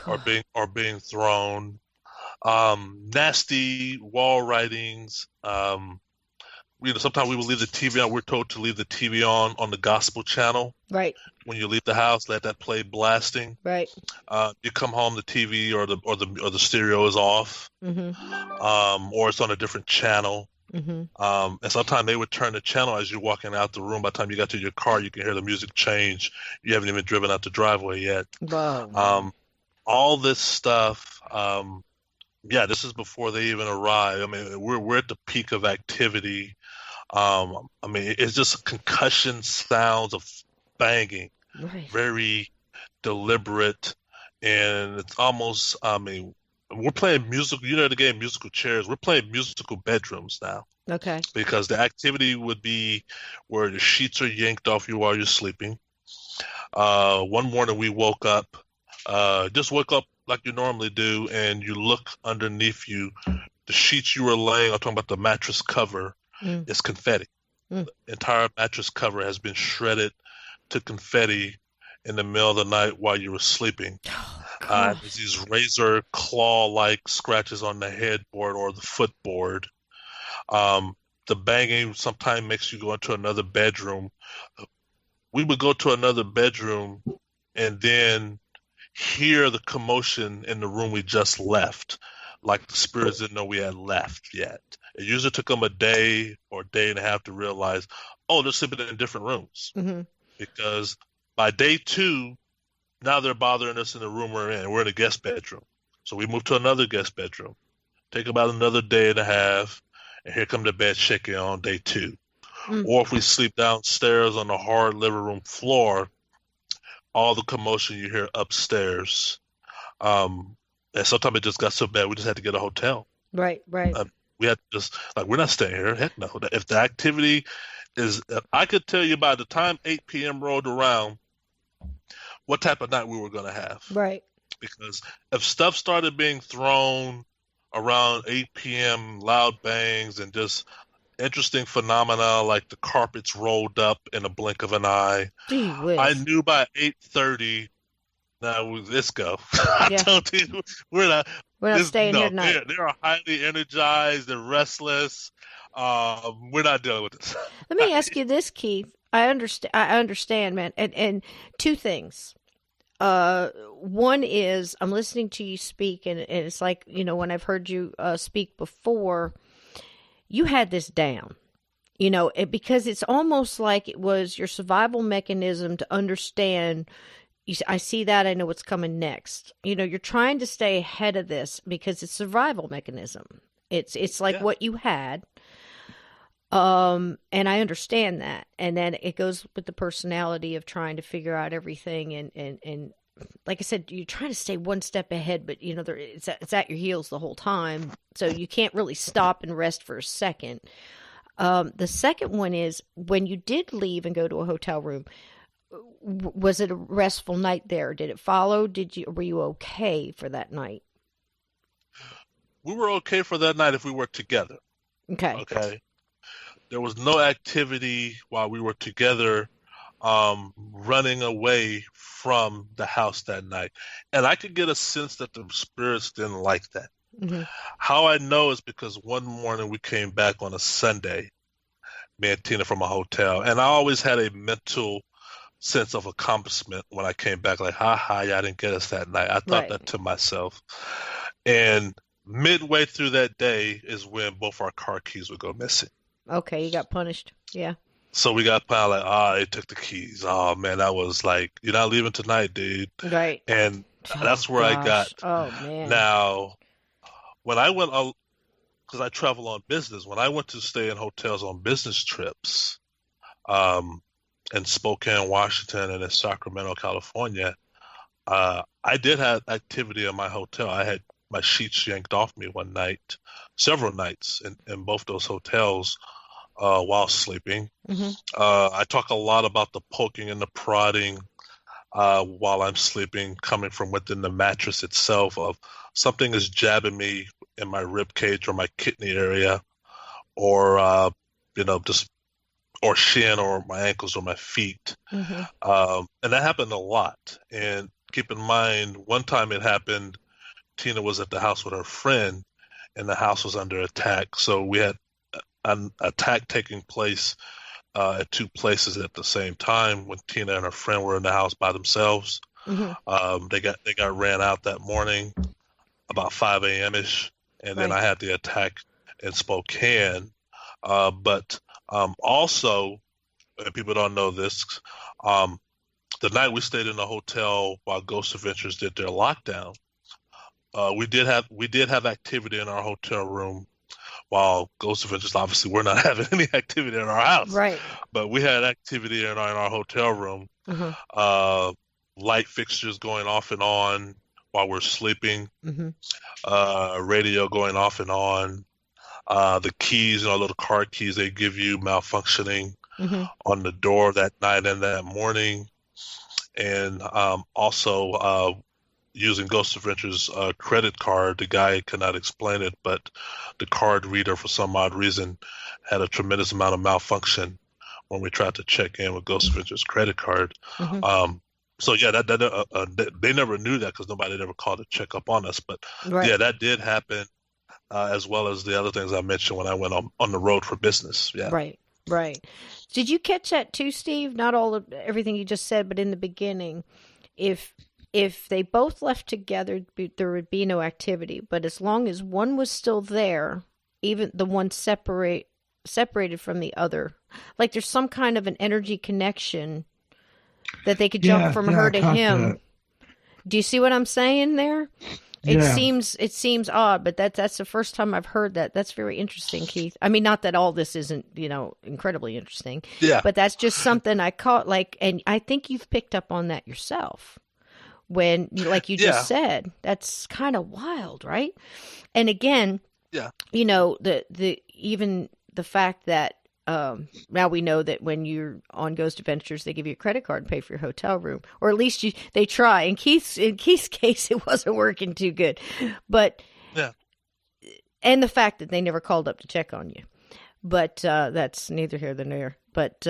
are being thrown. Nasty wall writings. Sometimes we will leave the TV on. We're told to leave the TV on the gospel channel Right. when you leave the house. Let that play blasting. Right. You come home, the TV or the stereo is off, Mm-hmm. or it's on a different channel. Mm-hmm. And sometimes they would turn the channel as you're walking out the room. By the time you got to your car, you can hear the music change. You haven't even driven out the driveway yet. Whoa, man. Um, all this stuff. Yeah, this is before they even arrive. I mean, we're at the peak of activity. I mean, it's just concussion sounds of banging, Right. very deliberate, and it's almost. I mean, we're playing musical. You know the game musical chairs. We're playing musical bedrooms now Okay. because the activity would be where the sheets are yanked off you while you're sleeping. One morning we woke up, just woke up like you normally do, and you look underneath you. The sheets you were laying, I'm talking about the mattress cover, Mm. is confetti. Mm. The entire mattress cover has been shredded to confetti in the middle of the night while you were sleeping. Oh, There's gosh. these razor claw-like scratches on the headboard or the footboard. Um, the banging sometimes makes you go into another bedroom. We would go to another bedroom and then hear the commotion in the room we just left, like the spirits didn't know we had left yet. It usually took them a day or a day and a half to realize, oh, they're sleeping in different rooms. Mm-hmm. Because by day two, now they're bothering us in the room we're in. We're in a guest bedroom. So we move to another guest bedroom. Take about another day and a half, and here come the bed shaking on day two. Mm. Or if we sleep downstairs on the hard living room floor, all the commotion you hear upstairs. Um, and sometimes it just got so bad we just had to get a hotel. Right. Right. We had to just like we're not staying here. Heck no. If the activity is, I could tell you by the time 8 p.m. rolled around what type of night we were going to have. Right. Because if stuff started being thrown around 8 p.m., loud bangs and just interesting phenomena like the carpets rolled up in a blink of an eye, Gee I whiz. knew by 8:30. Now let's go. I Yeah. told you we're not. We're not This staying here no, tonight. they are highly energized. They're restless. We're not dealing with this. Let me ask you this, Keith. I understand, man. And two things. One is I'm listening to you speak, and it's like, when I've heard you speak before, you had this down. Because it's almost like it was your survival mechanism to understand. I see that. I know what's coming next. You're trying to stay ahead of this because it's survival mechanism. It's like Yeah, what you had. And I understand that. And then it goes with the personality of trying to figure out everything. And like I said, you're trying to stay one step ahead, but it's at your heels the whole time. So you can't really stop and rest for a second. The second one is when you did leave and go to a hotel room, was it a restful night there? Did it follow? Were you okay for that night? we were okay for that night if we were together. Okay. Okay, there was no activity while we were together, running away from the house that night, and I could get a sense that the spirits didn't like that. Hmm. How I know is because one morning we came back on a Sunday, me and Tina from a hotel, and I always had a mental sense of accomplishment when I came back, like, ha ha, y'all didn't get us that night. I thought Right. that to myself. And midway through that day is when both our car keys would go missing. Okay. You got punished. Yeah. So we got kind of like, they took the keys. Oh man, that was like, you're not leaving tonight, dude. Right. And Oh that's where I got. gosh. Oh man. Now, when I went, because I travel on business, when I went to stay in hotels on business trips, um, in Spokane, Washington, and in Sacramento, California, I did have activity in my hotel. I had my sheets yanked off me one night, several nights in both those hotels while sleeping. Hmm. I talk a lot about the poking and the prodding while I'm sleeping, coming from within the mattress itself. Of something is jabbing me in my rib cage or my kidney area, or just or shin or my ankles or my feet. Hmm. And that happened a lot. And keep in mind, one time it happened, Tina was at the house with her friend, and the house was under attack. So we had an attack taking place at two places at the same time when Tina and her friend were in the house by themselves. Hmm. They got ran out that morning about 5 a.m. ish, and then Right. I had the attack in Spokane. But also, and people don't know this, um, the night we stayed in the hotel while Ghost Adventures did their lockdown, we did have activity in our hotel room while Ghost Adventures obviously we're not having any activity in our house, Right. but we had activity in our hotel room. Uh-huh. Uh, Light fixtures going off and on while we're sleeping, Hmm. radio going off and on, the keys, little card keys they give you malfunctioning Hmm. on the door that night and that morning, and also using Ghost Adventures credit card. The guy could not explain it, but the card reader, for some odd reason, had a tremendous amount of malfunction when we tried to check in with Ghost Adventures credit card. Hmm. Um, so yeah, they never knew that because nobody had ever called to check up on us. But Right. yeah, that did happen, as well as the other things I mentioned when I went on the road for business. Yeah. Right. Right. Did you catch that too, Steve? Not all of everything you just said, but in the beginning, if if they both left together, there would be no activity. But as long as one was still there, even the one separated from the other, like there's some kind of an energy connection that they could jump Yeah, from yeah, her I to caught him. that. Do you see what I'm saying there? Yeah, It seems odd, but that's the first time I've heard that. That's very interesting, Keith. I mean, not that all this isn't, incredibly interesting, Yeah. but that's just something I caught like, and I think you've picked up on that yourself when like you just Yeah. said, that's kind of wild, right? And again, Yeah. the even the fact that now we know that when you're on Ghost Adventures, they give you a credit card and pay for your hotel room, or at least they try. In Keith's case, it wasn't working too good, but Yeah. and the fact that they never called up to check on you, but that's neither here nor there. But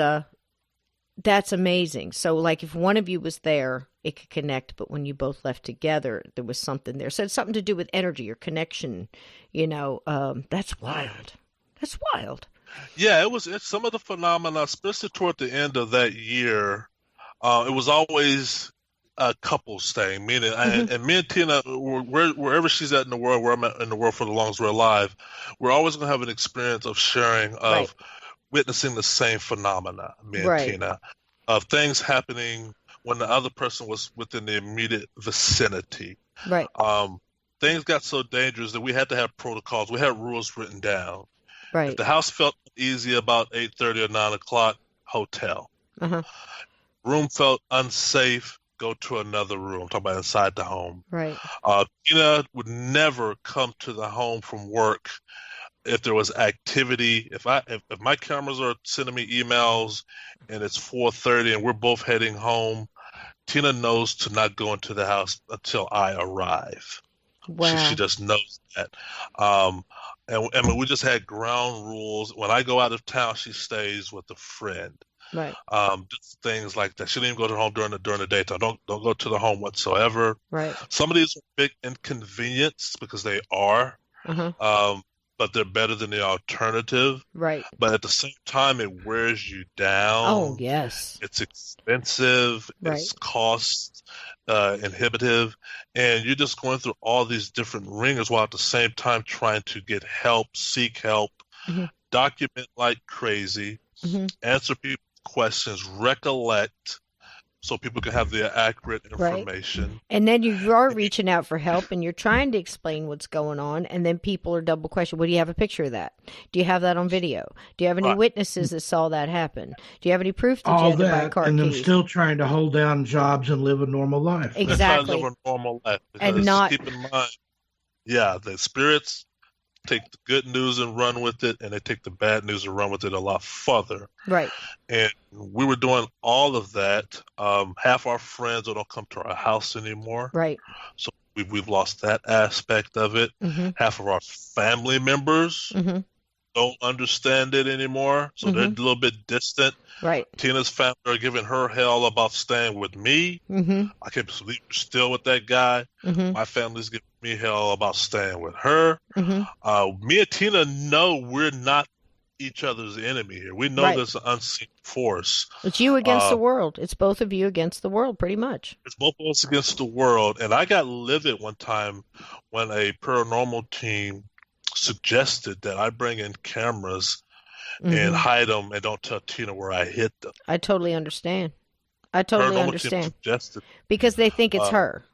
that's amazing. So, like, if one of you was there, it could connect, but when you both left together, there was something there. So it's something to do with energy or connection. That's wild. That's wild. Yeah, it's some of the phenomena, especially toward the end of that year. It was always a couples thing, meaning, Hmm. and me and Tina, wherever she's at in the world, where I'm at in the world for the longest we're alive, we're always going to have an experience of sharing, Right. of witnessing the same phenomena, me and Right. Tina, of things happening when the other person was within the immediate vicinity. Right. Um, Things got so dangerous that we had to have protocols. We had rules written down. If Right. the house felt easy about 8:30 or 9 o'clock, hotel. Uh huh. Room felt unsafe, go to another room. Talk about inside the home. Right. Tina would never come to the home from work if there was activity. If my cameras are sending me emails and it's 4:30 and we're both heading home, Tina knows to not go into the house until I arrive. She Wow. just knows that. Um, and I mean, we just had ground rules. When I go out of town, she stays with a friend. Right. Just things like that. She didn't even go to the home during the daytime. Don't go to the home whatsoever. Right. Some of these are big inconvenience because they are, Uh huh. um, but they're better than the alternative. Right. But at the same time, it wears you Oh, down. yes. It's expensive. Right. It's cost inhibitive, and you're just going through all these different ringers while at the same time trying to get help, seek help, Hmm. document like crazy, Hmm. answer people's questions, recollect, so people can have the accurate Right. information. And then you are reaching out for help and you're trying to explain what's going on. And then people are double questioning. Well, do you have a picture of that? Do you have that on video? Do you have any Right. witnesses that saw that happen? Do you have any proof that you all had to buy that, car and them keys? still trying to hold down jobs and live a normal life. They're trying to live Exactly. a normal life And because not, keep in mind, yeah, the spirits take the good news and run with it, and they take the bad news and run with it a lot further. right. And we were doing all of that. Half our friends don't come to our house anymore, Right. so we've lost that aspect of it. Hmm. Half of our family members Hmm. don't understand it anymore, so they're a Mm-hmm. little bit distant. Right. Tina's family are giving her hell about staying with me. Mm-hmm. I can't believe you're still with that guy. Mm-hmm. My family's giving me hell about staying with her. Mm-hmm. Me and Tina know we're not each other's enemy here. We know Right. there's an unseen force. It's you against the Uh, world. It's both of you against the world, pretty much. it's both of us against the world. And I got livid one time when a paranormal team suggested that I bring in cameras and Mm-hmm. hide them and don't tell Tina where I hid them. I totally understand. I totally Paranormal team understand suggested. because they think it's Uh, her.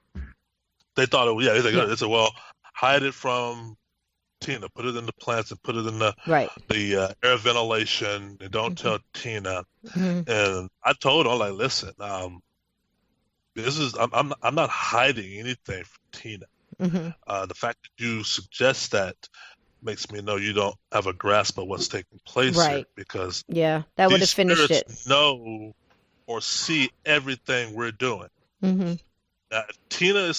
they thought it. Yeah, Yeah. they said, well, hide it from Tina. Put it in the plants and put it in Right. the air ventilation, and don't Mm-hmm. tell Tina. Mm-hmm. And I told her, like, listen, this is I'm not hiding anything from Tina. Mm-hmm. The fact that you suggest that makes me know you don't have a grasp of what's taking place here Right. because Yeah. That would these have finished it. spirits know or see everything we're doing. Mm-hmm. Now, if Tina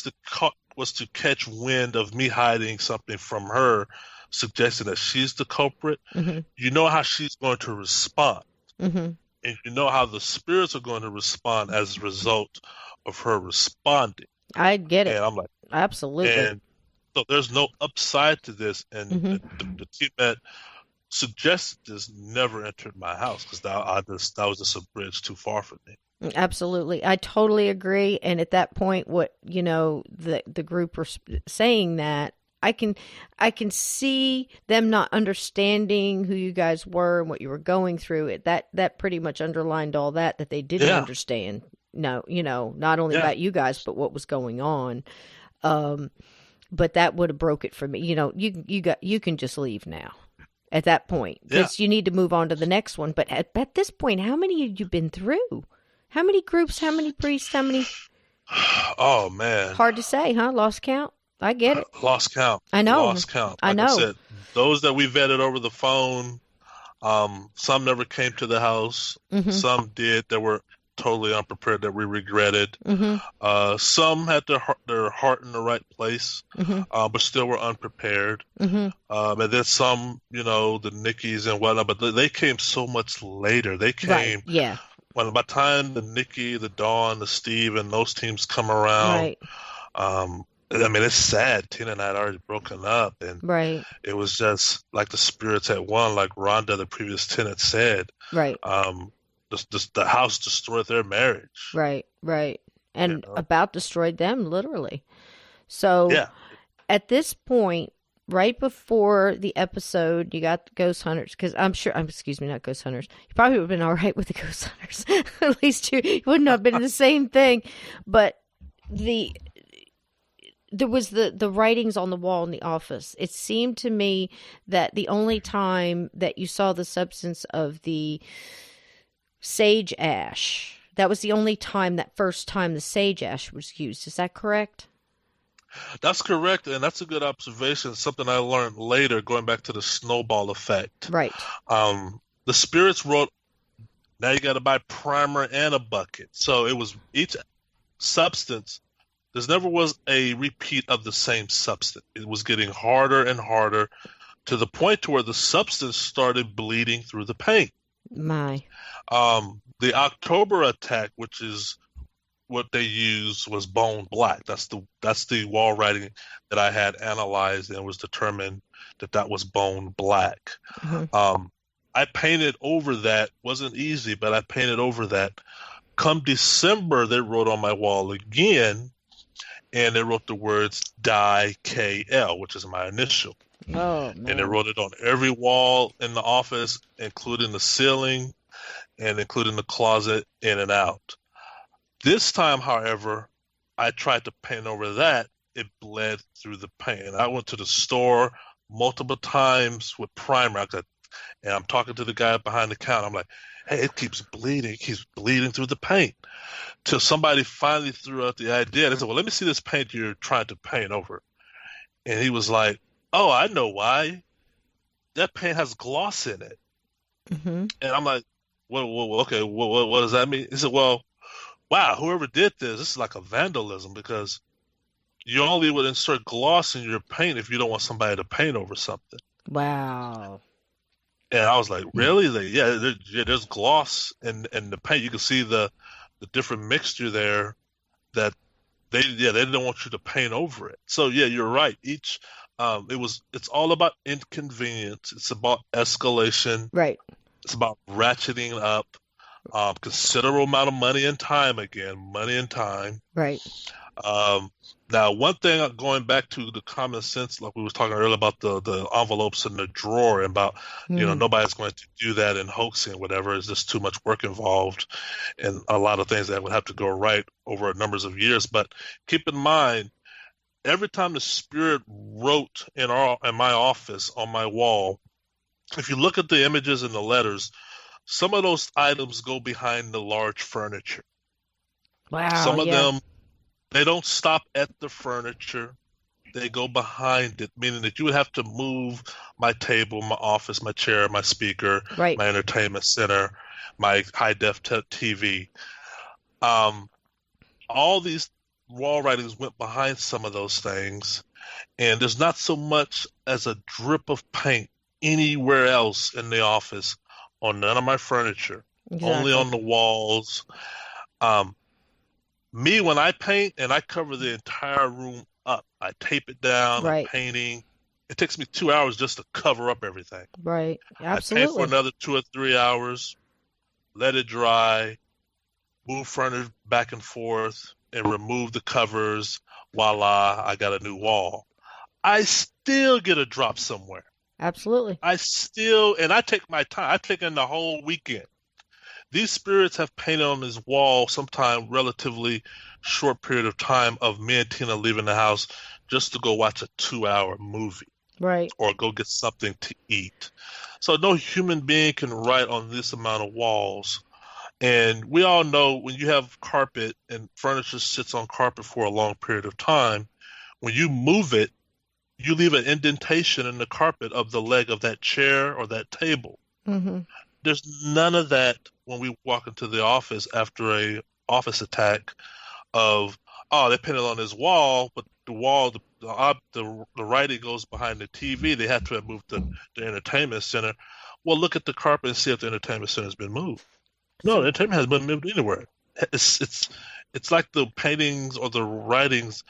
was to catch wind of me hiding something from her, suggesting that she's the culprit, Mm-hmm. you know how she's going to respond. Mm-hmm. And you know how the spirits are going to respond as a result of her responding. I get And it. I'm like, Absolutely. and so there's no upside to this. And Mm-hmm. the team that suggested this never entered my house because that was just a bridge too far for me. Absolutely. I totally agree. And at that point, what, the group were saying that I can see them not understanding who you guys were and what you were going through. That pretty much underlined all that they didn't Yeah, understand. No, not only yeah, about you guys, but what was going on. Um, but that would have broke it for me. You can just leave now at that point yeah. because you need to move on to the next one. But at this point, how many had you been through? How many groups? How many priests? How many? Oh man, Hard to say, huh? Lost count. I get it. lost count, I know. lost count. I Like I know. said, those that we vetted over the phone, some never came to the house. Mhm. Some did that were totally unprepared that we regretted. Mhm. Some had their heart in the right place, Mhm. but still were unprepared. Mhm. And then some, the Nickies and whatnot, but they came so much later. They Right. came Yeah. when by the time the Nikki, the Dawn, the Steve, and those teams come around. Right. I mean, it's sad. Tina and I had already broken up, and Right. it was just like the spirits had won, like Rhonda, the previous tenant, said. Right. Um, the house destroyed their marriage. Right. Right. You And know? about destroyed them literally. So Yeah. at this point, right before the episode, you got the ghost hunters because I'm sure. Excuse me, not ghost hunters. You probably would have been all right with the ghost hunters. At least you wouldn't have been the same thing. But there was the writings on the wall in the office. It seemed to me that the only time that you saw the substance of the sage ash, that was the only time, that first time the sage ash was used. Is that correct? That's correct, and that's a good observation. Something I learned later, going back to the snowball effect. Right. The spirits wrote, now you got to buy primer and a bucket. So it was each substance. There never was a repeat of the same substance. It was getting harder and harder to the point to where the substance started bleeding through the paint. My. The October attack, which is what they used, was bone black. That's the wall writing that I had analyzed and was determined that was bone black. Mm-hmm. I painted over that. Wasn't easy, but I painted over that. Come December, they wrote on my wall again, and they wrote the words Die KL, which is my initial. Oh And they man. wrote it on every wall in the office, including the ceiling and including the closet in and out. This time, however, I tried to paint over that. It bled through the paint. I went to the store multiple times with primer. And I'm talking to the guy behind the counter. I'm like, hey, it keeps bleeding. It keeps bleeding through the paint. Till somebody finally threw out the idea. They said, well, let me see this paint you're trying to paint over. And he was like, oh, I know why. That paint has gloss in it. Mm-hmm. And I'm like, well okay, what does that mean? He said, well, wow, whoever did this is like a vandalism because you only would insert gloss in your paint if you don't want somebody to paint over something. Wow. And I was like, really? Like, yeah, there's gloss in the paint. You can see the different mixture there that they didn't want you to paint over it. So yeah, you're right. It's all about inconvenience. It's about escalation. Right. It's about ratcheting up considerable amount of money and time again, money and time. Right. Um, Now, one thing going back to the common sense, like we was talking earlier about the envelopes in the drawer, and about Mm. nobody's going to do that in hoaxing, whatever. It's just too much work involved, and a lot of things that would have to go right over numbers of years. But keep in mind, every time the spirit wrote in my office on my wall, if you look at the images and the letters, some of those items go behind the large furniture. Wow. Some of Yeah. them, they don't stop at the furniture. They go behind it, meaning that you would have to move my table, my office, my chair, my speaker, Right. my entertainment center, my high def TV. Um, all these wall writings went behind some of those things, and there's not so much as a drip of paint anywhere else in the office on none of my furniture, only Exactly. on the walls. Um, Me, when I paint and I cover the entire room up, I tape it down, I'm Right. painting. It takes me 2 hours just to cover up everything. Right. I paint for Absolutely. another 2 or 3 hours, let it dry, move furniture back and forth, and remove the covers. Voila, I got a new wall. I still get a drop somewhere. Absolutely. And I take my time. I take in the whole weekend. These spirits have painted on this wall sometime relatively short period of time of me and Tina leaving the house just to go watch a 2 hour movie Right. or go get something to eat. So no human being can write on this amount of walls. And we all know when you have carpet and furniture sits on carpet for a long period of time, when you move it, you leave an indentation in the carpet of the leg of that chair or that table. Mm-hmm. There's none of that when we walk into the office after a office attack of, oh, they painted on this wall, but the wall, the writing goes behind the TV. They had to have moved the entertainment center. Well, look at the carpet and see if the entertainment center has been moved. No, the See. entertainment has been moved anywhere. It's it's it's like the paintings or the writings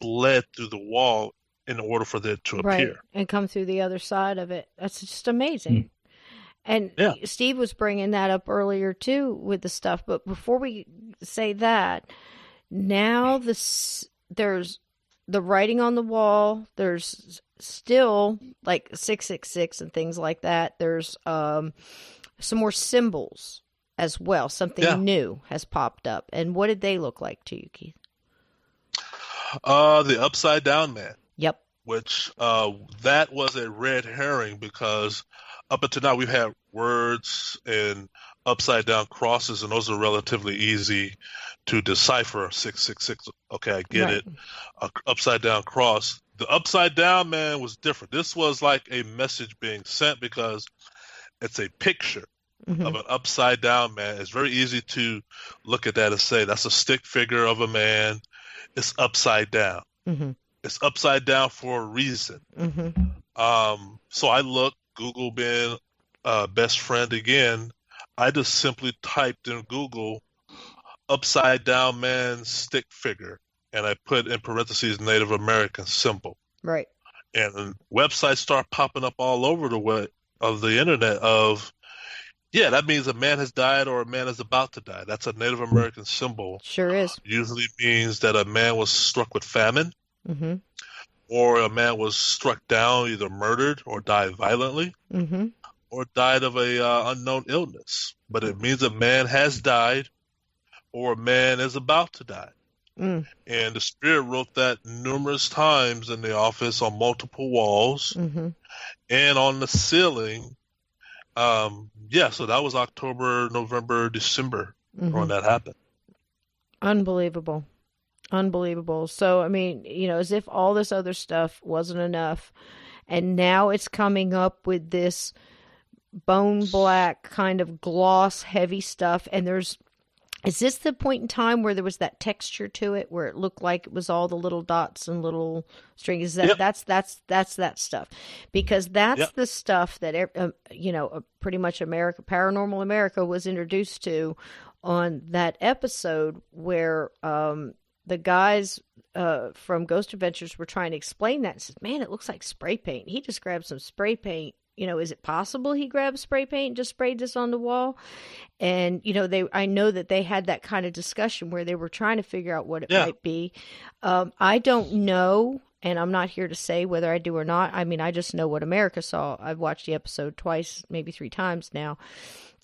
bled through the wall in order for it to Right. appear. And come through the other side of it. That's just amazing. And Yeah. Steve was bringing that up earlier too with the stuff. But before we say that, now there's the writing on the wall. There's still like 666 and things like that. There's some more symbols as well. Yeah. Something new has popped up. And what did they look like to you, Keith? The Upside Down Man, Yep. which that was a red herring because up until now we've had words and upside down crosses, and those are relatively easy to decipher. 666. Okay, I get Right. it. Upside down cross. The upside down man was different. This was like a message being sent because it's a picture Mm-hmm. of an upside down man. It's very easy to look at that and say that's a stick figure of a man. It's upside down. Mm-hmm. It's upside down for a reason. Mm-hmm. So I looked, Google being best friend again. I just simply typed in Google upside down man stick figure, and I put in parentheses Native American symbol. Right. And websites start popping up all over the way of the internet of, yeah, that means a man has died or a man is about to die. That's a Native American symbol. Sure is. Usually means that a man was struck with famine Mm-hmm. or a man was struck down, either murdered or died violently Mm-hmm. or died of a unknown illness. But it means a man has died or a man is about to die. Mm. And the spirit wrote that numerous times in the office on multiple walls Mm-hmm. and on the ceiling. Yeah, so that was October, November, December Mm-hmm. when that happened. Unbelievable. Unbelievable. So, I mean, as if all this other stuff wasn't enough. And now it's coming up with this bone black kind of gloss heavy stuff. And there's Is this the point in time where there was that texture to it, where it looked like it was all the little dots and little strings? Is that Yep. that's that stuff? Because that's Yep. the stuff that pretty much Paranormal America was introduced to on that episode where the guys from Ghost Adventures were trying to explain that and said, "Man, it looks like spray paint. He just grabbed some spray paint. Is it possible he grabbed spray paint and just sprayed this on the wall?" And I know that they had that kind of discussion where they were trying to figure out what it Yeah. might be. I don't know, and I'm not here to say whether I do or not. I mean, I just know what America saw. I've watched the episode twice, maybe 3 times now,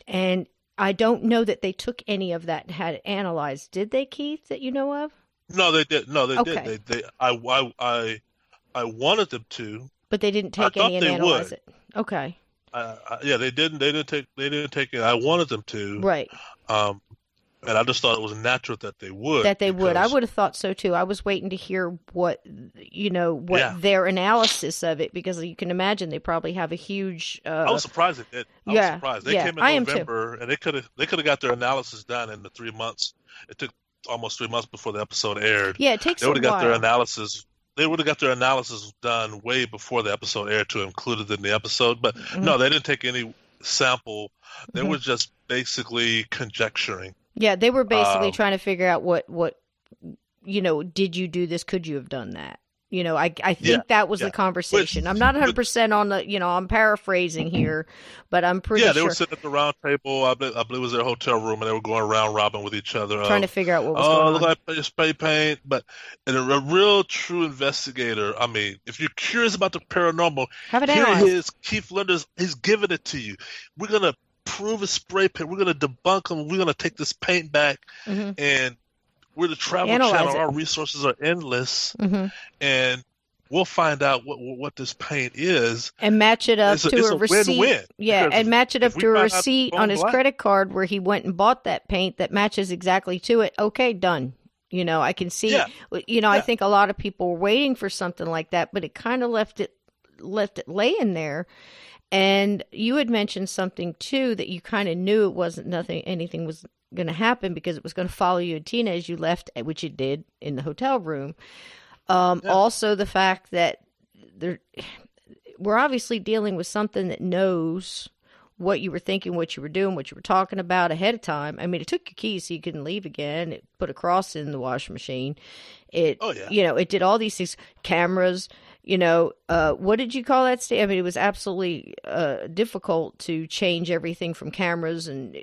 and I don't know that they took any of that and had it analyzed. Did they, Keith? That you know of? No, they did. No, they Okay. did. I wanted them to. But they didn't I take any thought and they analyze would. it. Okay. Yeah, they didn't. They didn't take it. I wanted them to. Right. Um, and I just thought it was natural that they would. That they would. I Because would have thought so too. I was waiting to hear what yeah, their analysis of it, because you can imagine they probably have a huge I was surprised they did. I was yeah, surprised. They yeah, came I in am too. November, and they could have got their analysis done in the 3 months. It took almost 3 months before the episode aired. Yeah, it takes They a would have got their while. analysis. They would have got their analysis done way before the episode aired to include it in the episode. But Hmm. no, they didn't take any sample. They Hmm. were just basically conjecturing. Yeah, they were basically Um, trying to figure out what did you do this? Could you have done that? I yeah, think that was the yeah. Which, conversation. I'm not which 100% on the, I'm paraphrasing here, but I'm pretty yeah, they were sure sitting at the round table. I believe it was their hotel room, and they were going round robin with each other trying to of, figure out what was oh, going look on. like spray paint. But and a real true investigator. I mean, if you're curious about the paranormal, Have it here analyzed. is Keith Lenders. He's giving it to you. We're gonna prove it's spray paint. We're gonna debunk them. We're gonna take this paint back, Hmm. and we're the Travel Analyze Channel. it. Our resources are endless, Hmm. and we'll find out what this paint is. And match it up to It's a a receipt. win-win, Yeah, because and match it if up we to a find out receipt it's on going his black, credit card where he went and bought that paint that matches exactly to it. Okay, done. I can see. yeah, I yeah, think a lot of people were waiting for something like that, but it kind of left it laying there. And you had mentioned something too, that you kind of knew it wasn't anything was going to happen, because it was going to follow you and Tina as you left, which it did in the hotel room. yeah, Also, the fact that there, we're obviously dealing with something that knows what you were thinking, what you were doing, what you were talking about ahead of time. I mean, it took your keys so you couldn't leave again. It put a cross in the washing machine. It, oh yeah, it did all these things. Cameras. What did you call that state? I mean, it was absolutely difficult to change everything from cameras and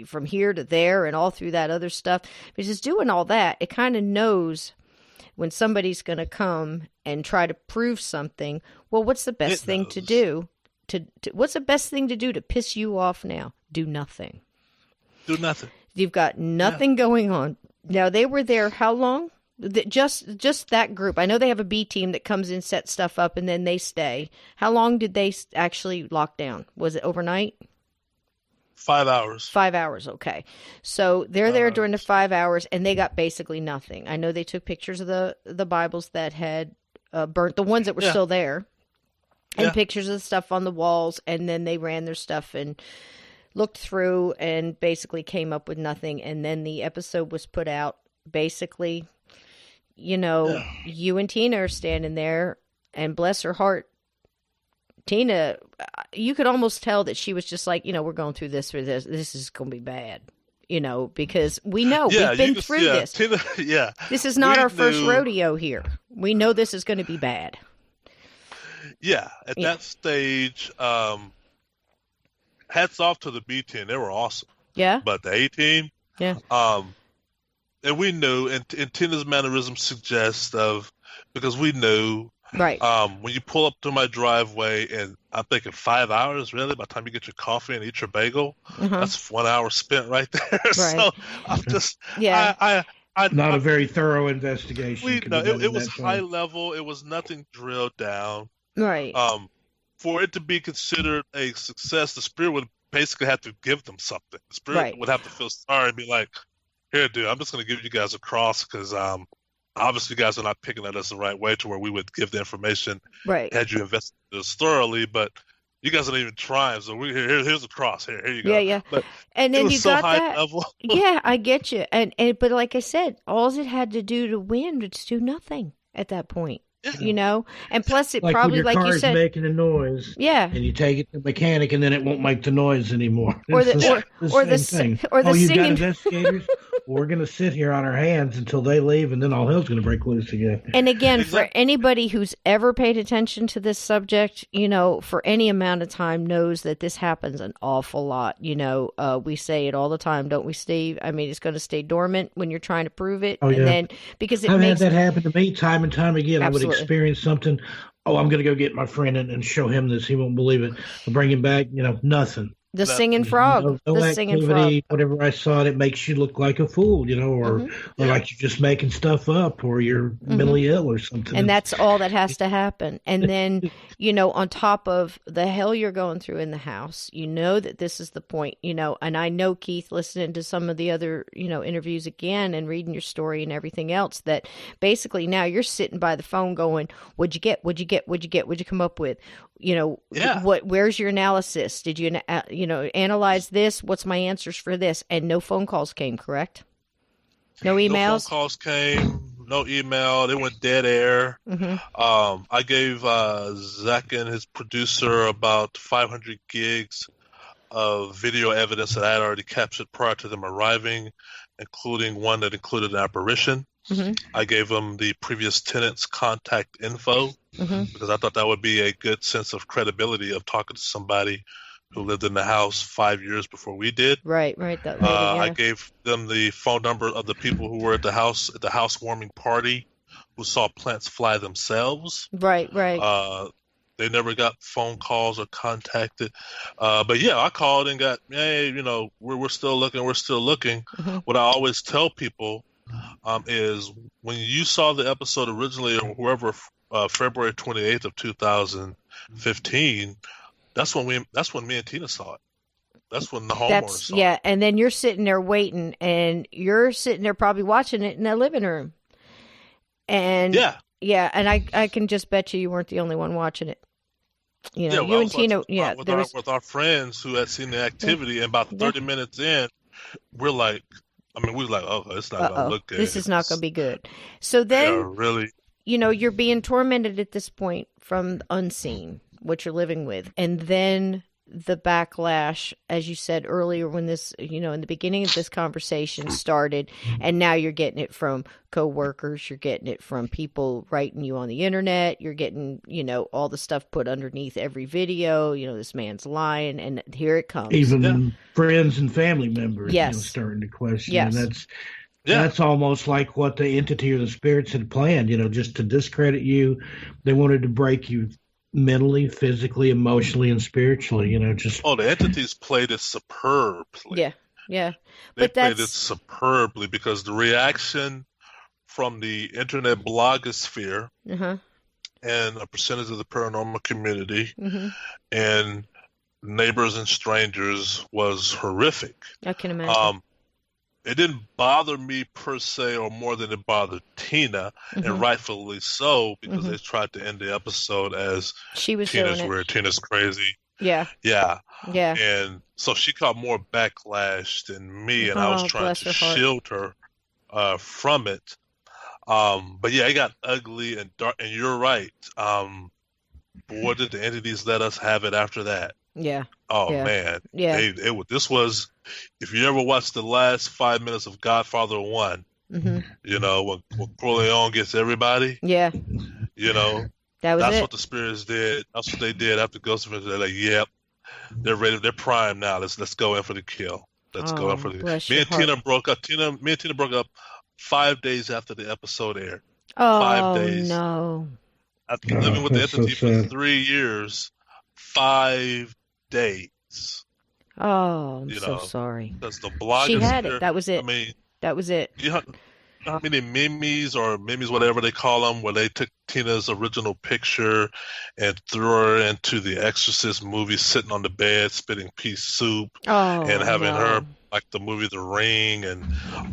from here to there and all through that other stuff. Because doing all that, it kind of knows when somebody's going to come and try to prove something. Well, what's the best it thing to knows. do? What's the best thing to do to piss you off now? Do nothing. Do nothing. You've got Yeah, nothing going on. Now, they were there how long? Just that group. I know they have a B team that comes in, sets stuff up, and then they stay. How long did they actually lock down? Was it overnight? 5 hours. 5 hours, okay. So they're there during the 5 hours, and they got basically nothing. I know they took pictures of the Bibles that had burnt, the ones that were Yeah, still there, and yeah, pictures of the stuff on the walls, and then they ran their stuff and looked through and basically came up with nothing. And then the episode was put out. Basically, yeah, you and Tina are standing there, and bless her heart, Tina, you could almost tell that she was just like, we're going through this or this. This is going to be bad, because we know yeah. we've You been can, through yeah, this. Tina, yeah. This is not We our first knew, rodeo here. We know this is going to be bad. yeah. At Yeah. that stage, hats off to the B team. They were awesome. Yeah. But the A team, Yeah. and we knew, and Tina's mannerisms suggest because we knew, Right. when you pull up to my driveway, and I'm thinking 5 hours, really, by the time you get your coffee and eat your bagel, Uh-huh. that's 1 hour spent right there. Right. So I'm just, Yeah. Not a I very thorough investigation we could no, be done it in was that high time. level. It was nothing drilled down. Right. For it to be considered a success, the Spirit would basically have to give them something. The Spirit Right. would have to feel sorry and be like, "Here, dude, I'm just going to give you guys a cross because obviously you guys are not picking at us the right way to where we would give the information Right. had you investigated us thoroughly, but you guys aren't even trying. So here's a cross. Here you Yeah, go. yeah. But And it then was you so got high that. level. Yeah, I get you. And but like I said, all it had to do to win was do nothing at that point. Yeah, You know? And plus it Like when probably your like you car is said, making a noise yeah. and you take it to the mechanic and then it won't make the noise anymore. Or It's the yeah. the or the same thing. or Oh, the you've got singing. investigators? Well, we're going to sit here on our hands until they leave and then all hell's going to break loose again. And again, for Exactly. anybody who's ever paid attention to this subject, you know, for any amount of time knows that this happens an awful lot. You know, we say it all the time, don't we, Steve? I mean, it's going to stay dormant when you're trying to prove it. Oh, And yeah. then because it I've had makes, that happen to me time and time again. I would absolutely. experience something. Oh, I'm going to go get my friend and show him this. He won't believe it. I'll bring him back. Nothing. The singing Nothing. frog. No The singing frog. activity. Whatever I saw, it makes you look like a fool, Hmm. or Yeah. like you're just making stuff up, or you're Hmm. mentally ill or something. And that's all that has to happen. And then, you know, on top of the hell you're going through in the house, you know that this is the point, you know, and I know, Keith, listening to some of the other, you know, interviews again and reading your story and everything else, that basically now you're sitting by the phone going, what'd you get? What'd you get? What'd you get? What'd you come up with? You know, Yeah. where's your analysis? Did you, you know, analyze this? What's my answers for this? And no phone calls came, correct? No No phone emails? calls came. No email. They went dead air. Mm-hmm. I gave Zach and his producer about 500 gigs of video evidence that I had already captured prior to them arriving, including one that included an apparition. Mm-hmm. I gave them the previous tenant's contact info Mm-hmm. because I thought that would be a good sense of credibility of talking to somebody who lived in the house 5 years before we did. Right, that lady, I yeah. gave them the phone number of the people who were at the housewarming party who saw plants fly themselves. Right. They never got phone calls or contacted. But yeah, I called and got, hey, we're still looking. We're still looking. Mm-hmm. What I always tell people is when you saw the episode originally or whoever, February 28th of 2015, that's when me and Tina saw it. That's when the homeowner saw it. Yeah, and then you're sitting there waiting, and you're sitting there probably watching it in the living room. And Yeah. and I can just bet you weren't the only one watching it. You know, Yeah, well, you I and was watching Tina, yeah, with there our was, with our friends who had seen the activity, and about yeah. 30 minutes in, we're like, we were like, oh, it's not gonna Uh-oh, look good. this is not going to be good. So Yeah, then, really. you know, you're being tormented at this point from the unseen, what you're living with. And then the backlash, as you said earlier, when this, you know, in the beginning of this conversation started, and now you're getting it from coworkers, you're getting it from people writing you on the internet, you're getting, you know, all the stuff put underneath every video, you know, this man's lying, and here it comes. Even friends and family members, Yes. starting to question. Yes. And Yeah. that's almost like what the entity or the spirits had planned, just to discredit you. They wanted to break you mentally, physically, emotionally, and spiritually, just Oh, the entities played it superbly. Yeah. They But played it that's, superbly because the reaction from the internet blogosphere uh-huh. and a percentage of the paranormal community Hmm. and neighbors and strangers was horrific. I can imagine. It didn't bother me per se, or more than it bothered Tina, Mhm. and rightfully so, because Mhm. they tried to end the episode as She was Tina's doing it. weird, Tina's crazy. Yeah. Yeah. Yeah. And so she caught more backlash than me, and I was Oh, trying bless to her heart. shield her from it. But yeah, it got ugly and dark, and you're right. Boy, did the entities let us have it after that. Yeah. Oh Yeah. man, Yeah. this was, if you ever watched the last 5 minutes of Godfather 1, Hmm. when Corleone gets everybody, Yeah. That was that's it. what the spirits did. That's what they did after Ghost Adventure. They're like, yep, they're ready. They're primed now. Let's go in for the kill. Let's go in Oh, for the. bless Me your and heart. Tina broke up. Me and Tina broke up 5 days after the episode aired. Oh, 5 days. no. After living with the that's so entity for sad. 3 years, 5 days. Oh, I'm You so know, sorry. Because the She had it. blogosphere. That was I it. mean, That was it. you know how many memes, whatever they call them, where they took Tina's original picture and threw her into the Exorcist movie, sitting on the bed, spitting pea soup, Oh, and having her no. like the movie The Ring and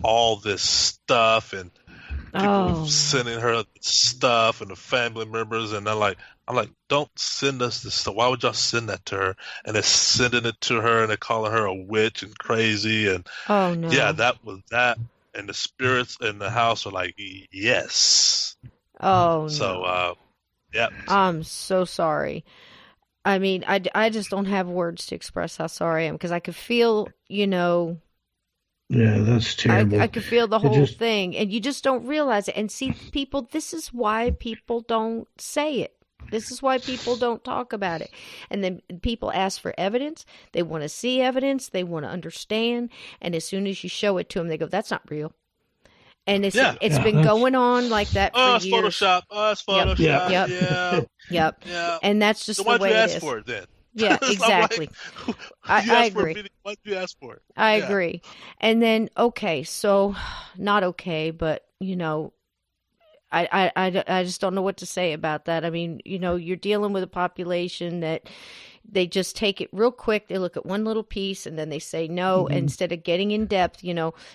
all this stuff, and people Oh no. sending her stuff and the family members, and I'm like, don't send us this stuff. Why would y'all send that to her? And they're sending it to her, and they're calling her a witch and crazy, and Oh yeah, no. that was that. And the spirits in the house are like, yes. Oh So, no. yeah. I'm so sorry. I mean, I just don't have words to express how sorry I am because I could feel, Yeah, that's I terrible. could feel the It whole just thing, and you just don't realize it. And see, people, this is why people don't say it. This is why people don't talk about it. And then people ask for evidence. They want to see evidence. They want to understand. And as soon as you show it to them, they go, "That's not real." And Yeah. it's yeah, been that's going on like that for Oh, it's years. Photoshop. Oh, it's Yep, yeah. Photoshop. yep, Yeah. yep. Yeah. And that's So just the why'd you way it ask is. for it then? Yeah, So I'm like, exactly. you I asked for a agree. meeting. Why'd you ask for it? I Yeah. agree. And then, okay, so not okay, but I just don't know what to say about that. I mean, you're dealing with a population that they just take it real quick. They look at one little piece and then they say no Mhm. instead of getting in depth.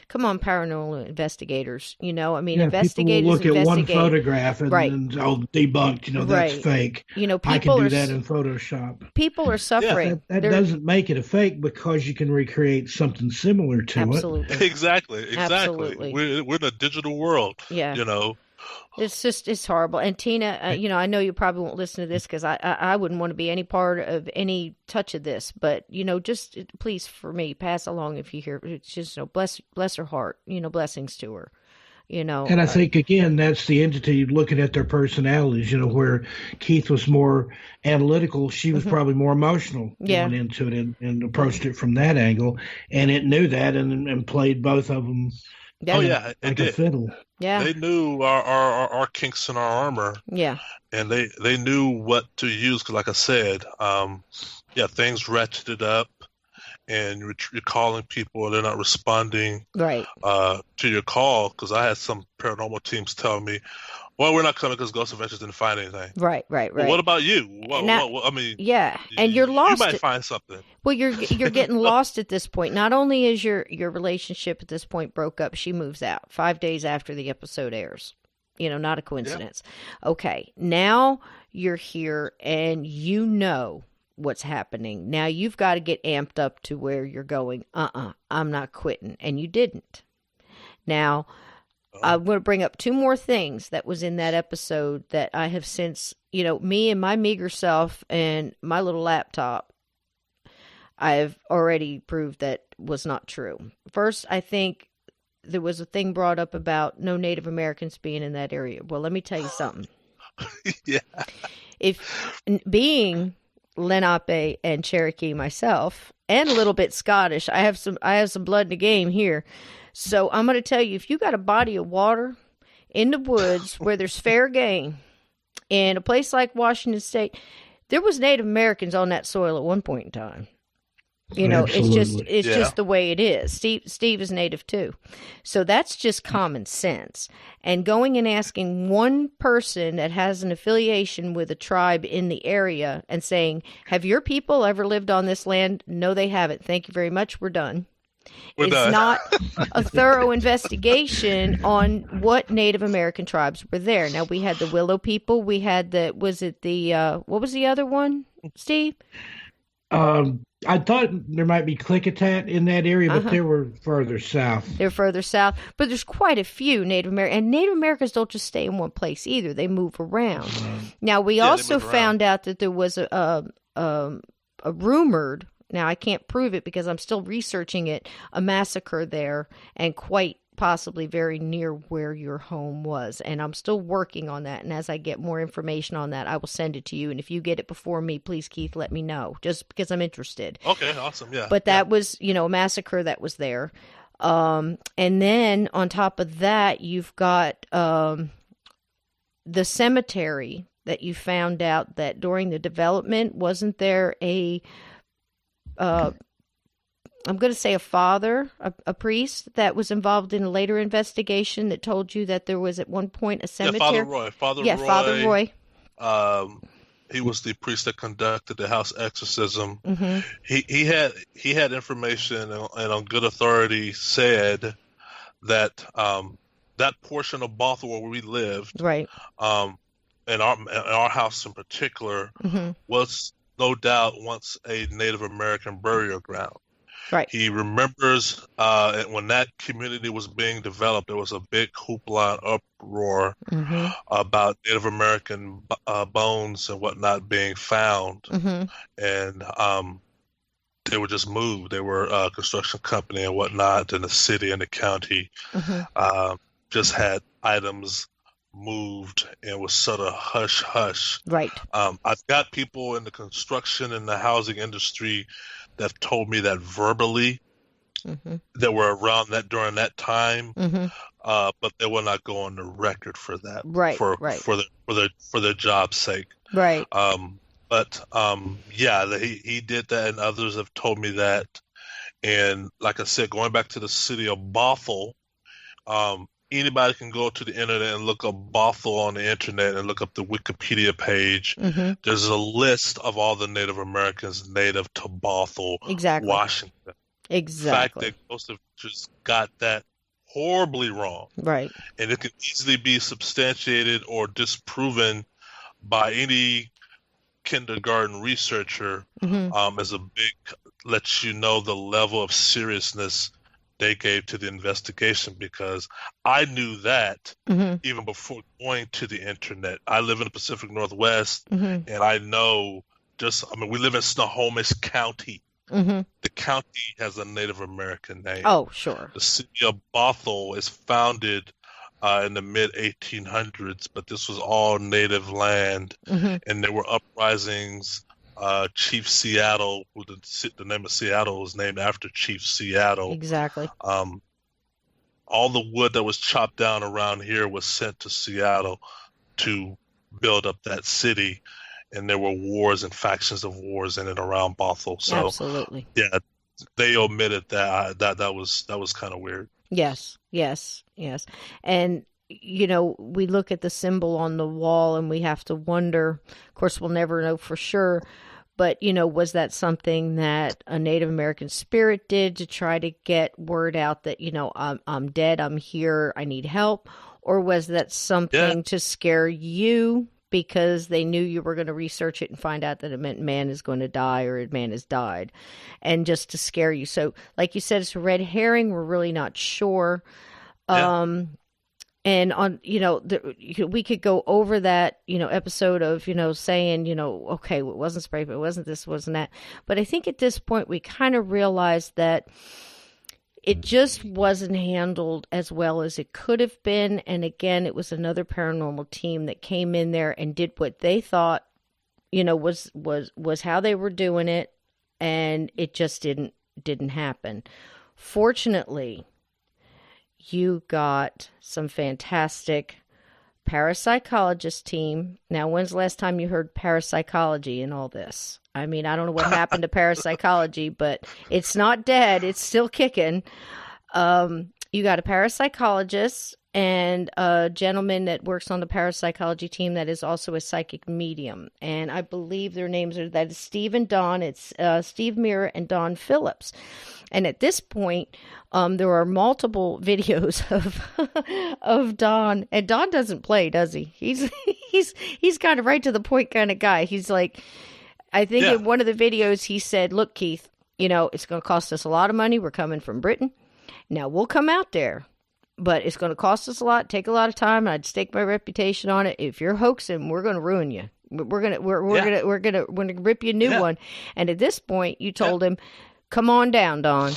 Come on, paranormal investigators. I mean, Yeah, people will investigators look at one investigate. photograph and Right, then debunked. That's right. fake. I can People do are that in Photoshop. people are Yeah. suffering. That They're doesn't make it a fake because you can recreate something similar to it. absolutely, Exactly. Exactly. absolutely, We're in a digital world. yeah. You know. It's horrible. And Tina, I know you probably won't listen to this because I wouldn't want to be any part of any touch of this. But just please for me, pass along if you hear. It's just bless her heart. Blessings to her. You know, And I uh, think again, that's the entity looking at their personalities. Where Keith was more analytical, she was mhm. probably more emotional Yeah, going into it and approached it from that angle, and it knew that and played both of them Oh yeah, yeah, it like a did. fiddle. yeah, They knew our kinks in our armor, yeah. and they knew what to use. 'Cause like I said, yeah, things ratcheted up, and you're calling people, and they're not responding Right, to your call. Because I had some paranormal teams tell me, "Well, we're not coming because Ghost Adventures didn't find anything." right, right, Well, what right. about you? And now, I mean, yeah, and you're you lost. might find something. Well, you're getting lost at this point. Not only is your relationship at this point broke up, she moves out 5 days after the episode airs. Not a Yeah. coincidence. Okay, now you're here and you know what's happening. Now you've got to get amped up to where you're going. I'm not quitting, and you didn't. Now Oh, I'm going to bring up two more things that was in that episode that I have since, me and my meager self and my little laptop I've already proved that was not true. First, I think there was a thing brought up about no Native Americans being in that area. Well, let me tell you something. yeah. If being Lenape and Cherokee myself, and a little bit Scottish, I have some blood in the game here. So I'm going to tell you, if you got a body of water in the woods where there's fair game, in a place like Washington State, there was Native Americans on that soil at one point in time. It's just Absolutely. it's Yeah. just the way it is. Steve is native too. So that's just common sense. And going and asking one person that has an affiliation with a tribe in the area and saying, "Have your people ever lived on this land?" No, they haven't. Thank you very much. We're done. We're It's done. not a thorough investigation on what Native American tribes were there. Now we had the Willow people. We had what was the other one, Steve? I thought there might be Klickitat in that area, Uh but huh. they were further south. They're further south, but there's quite a few Native Americans, and Native Americans don't just stay in one place either. They move around. Now, we Yeah, they also move around. found out that there was a rumored, now I can't prove it because I'm still researching it, a massacre there, and quite possibly very near where your home was. And I'm still working on that. And as I get more information on that, I will send it to you. And if you get it before me, please, Keith, let me know, just because I'm interested. Okay, awesome. Yeah, But yeah. that was, a massacre that was there. And then on top of that, you've got the cemetery that you found out that during the development, wasn't there uh, I'm going to say a father, a priest that was involved in a later investigation that told you that there was at one point a Yeah, Father cemetery? Roy. Father Yeah, Father Roy. Roy. Um, he was the priest that conducted the house exorcism. Hmm. He had information and on good authority said that that portion of Bothell where we lived, Right. um, and our house in particular, Mm-hmm. was no doubt once a Native American burial ground. Right. He remembers when that community was being developed, there was a big hoopla and uproar Mm-hmm. about Native American bones and whatnot being found, Mm-hmm. and they were just moved. They were a construction company and whatnot, and the city and the county Mm-hmm. uh, just had items moved and was sort of hush hush. Right. I've got people in the construction and the housing industry that have told me that verbally, Mm-hmm. that were around that during that time, Mm-hmm. but they will not go on the record for that, Right. for Right. their job's sake. Right. But yeah, he did that, and others have told me that. And like I said, going back to the city of Bothell, anybody can go to the internet and look up Bothell on the internet and look up the Wikipedia page. Mm-hmm. There's a list of all the Native Americans native to Bothell, Exactly. Washington. Exactly. The fact that most have just got that horribly wrong, Right. and it can easily be substantiated or disproven by any kindergarten researcher, Mm-hmm. as a big lets you know the level of seriousness they gave to the investigation, because I knew that Mm-hmm. even before going to the internet. I live in the Pacific Northwest, Mm-hmm. and I know we live in Snohomish County. Mm-hmm. The county has a Native American name. Oh, sure. The city of Bothell is founded in the mid 1800s, but this was all native land, Mm-hmm. and there were uprisings. Chief Seattle, who the name of Seattle was named after Chief Seattle. Exactly. All the wood that was chopped down around here was sent to Seattle to build up that city, and there were wars and factions of wars in and around Bothell. So Absolutely. yeah, they omitted that. That was kind of weird. Yes. Yes. Yes. And we look at the symbol on the wall and we have to wonder, of course, we'll never know for sure, but, was that something that a Native American spirit did to try to get word out that, I'm dead, I'm here, I need help? Or was that something to scare you because they knew you were going to research it and find out that it meant man is going to die or man has died, and just to scare you? So, like you said, it's a red herring. We're really not sure. Yeah. And on, we could go over that, episode of, saying, okay, it wasn't spray, but it wasn't this, wasn't that. But I think at this point we kind of realized that it just wasn't handled as well as it could have been. And again, it was another paranormal team that came in there and did what they thought, was how they were doing it. And it just didn't happen. Fortunately, you got some fantastic parapsychologist team. Now, when's the last time you heard parapsychology in all this? I mean, I don't know what happened to parapsychology, but it's not dead. It's still kicking. You got a parapsychologist and a gentleman that works on the parapsychology team that is also a psychic medium. And I believe their names that is Steve and Don. It's Steve Mirror and Don Phillips. And at this point, there are multiple videos of Don, and Don doesn't play, does he? He's kind of right to the point kind of guy. He's like, I think in one of the videos he said, "Look, Keith, it's going to cost us a lot of money. We're coming from Britain. Now we'll come out there, but it's going to cost us a lot, take a lot of time. I'd stake my reputation on it. If you're hoaxing, we're going to ruin you. We're gonna rip you a new one." And at this point, you told him, "Come on down, Don.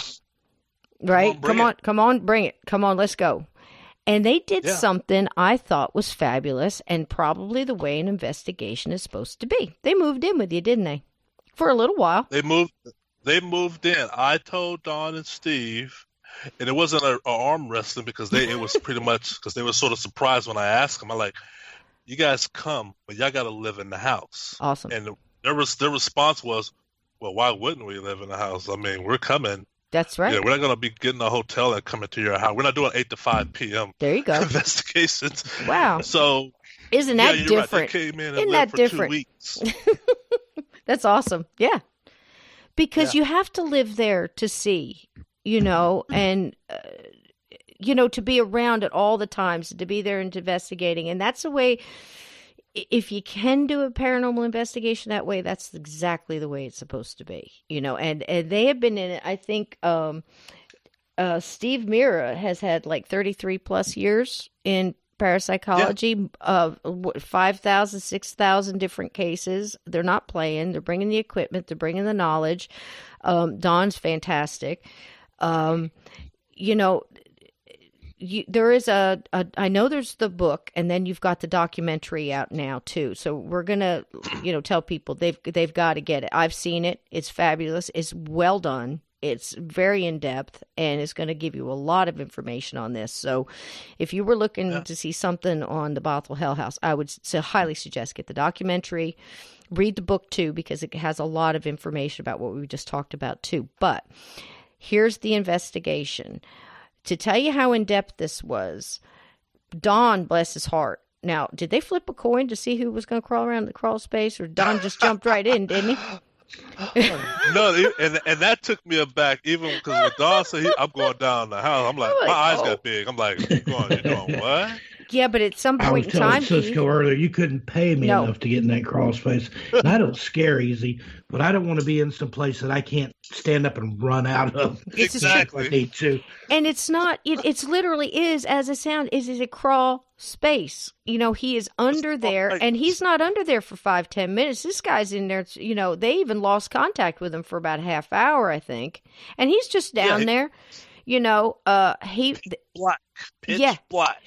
Right? Come on, bring it. Come on, let's go." And they did something I thought was fabulous, and probably the way an investigation is supposed to be. They moved in with you, didn't they? For a little while. They moved in. I told Don and Steve, and it wasn't an arm wrestling, because it was pretty much because they were sort of surprised when I asked them. I'm like, "You guys come, but y'all got to live in the house." Awesome. And their response was, "Well, why wouldn't we live in the house? I mean, we're coming." That's right. Yeah, we're not going to be getting a hotel and coming to your house. We're not doing 8 to 5 p.m. There you go. investigations. Wow. So, isn't that different? Right. They came in and Isn't lived that for different? 2 weeks. That's awesome. Yeah. Because you have to live there to see, and, to be around at all the times, to be there and investigating. And that's the way, if you can do a paranormal investigation that way, that's exactly the way it's supposed to be, and they have been in it. I think Steve Mira has had like 33 plus years in parapsychology, of 5,000, 6,000 different cases. They're not playing. They're bringing the equipment. They're bringing the knowledge. Don's fantastic. There is I know there's the book, and then you've got the documentary out now too. So we're gonna, tell people they've got to get it. I've seen it. It's fabulous. It's well done. It's very in depth, and it's going to give you a lot of information on this. So, if you were looking to see something on the Bothell Hell House, I would highly suggest get the documentary, read the book too, because it has a lot of information about what we just talked about too. But here's the investigation. To tell you how in depth this was, Don, bless his heart. Now, did they flip a coin to see who was going to crawl around the crawl space, or Don just jumped right in, didn't he? No, and that took me aback, even because when Don said I'm going down the house, I'm like, my eyes got big. I'm like, you're going what? Yeah, but at some point in time, I was telling Cisco earlier, you couldn't pay me enough to get in that crawl space. And I don't scare easy, but I don't want to be in some place that I can't stand up and run out of. Exactly. I need to. And it's not. It's literally is, as it sounds, is a crawl space. He is under there, and he's not under there for 5-10 minutes. This guy's in there. They even lost contact with him for about a half hour, I think, and he's just down there. He black, pitch black.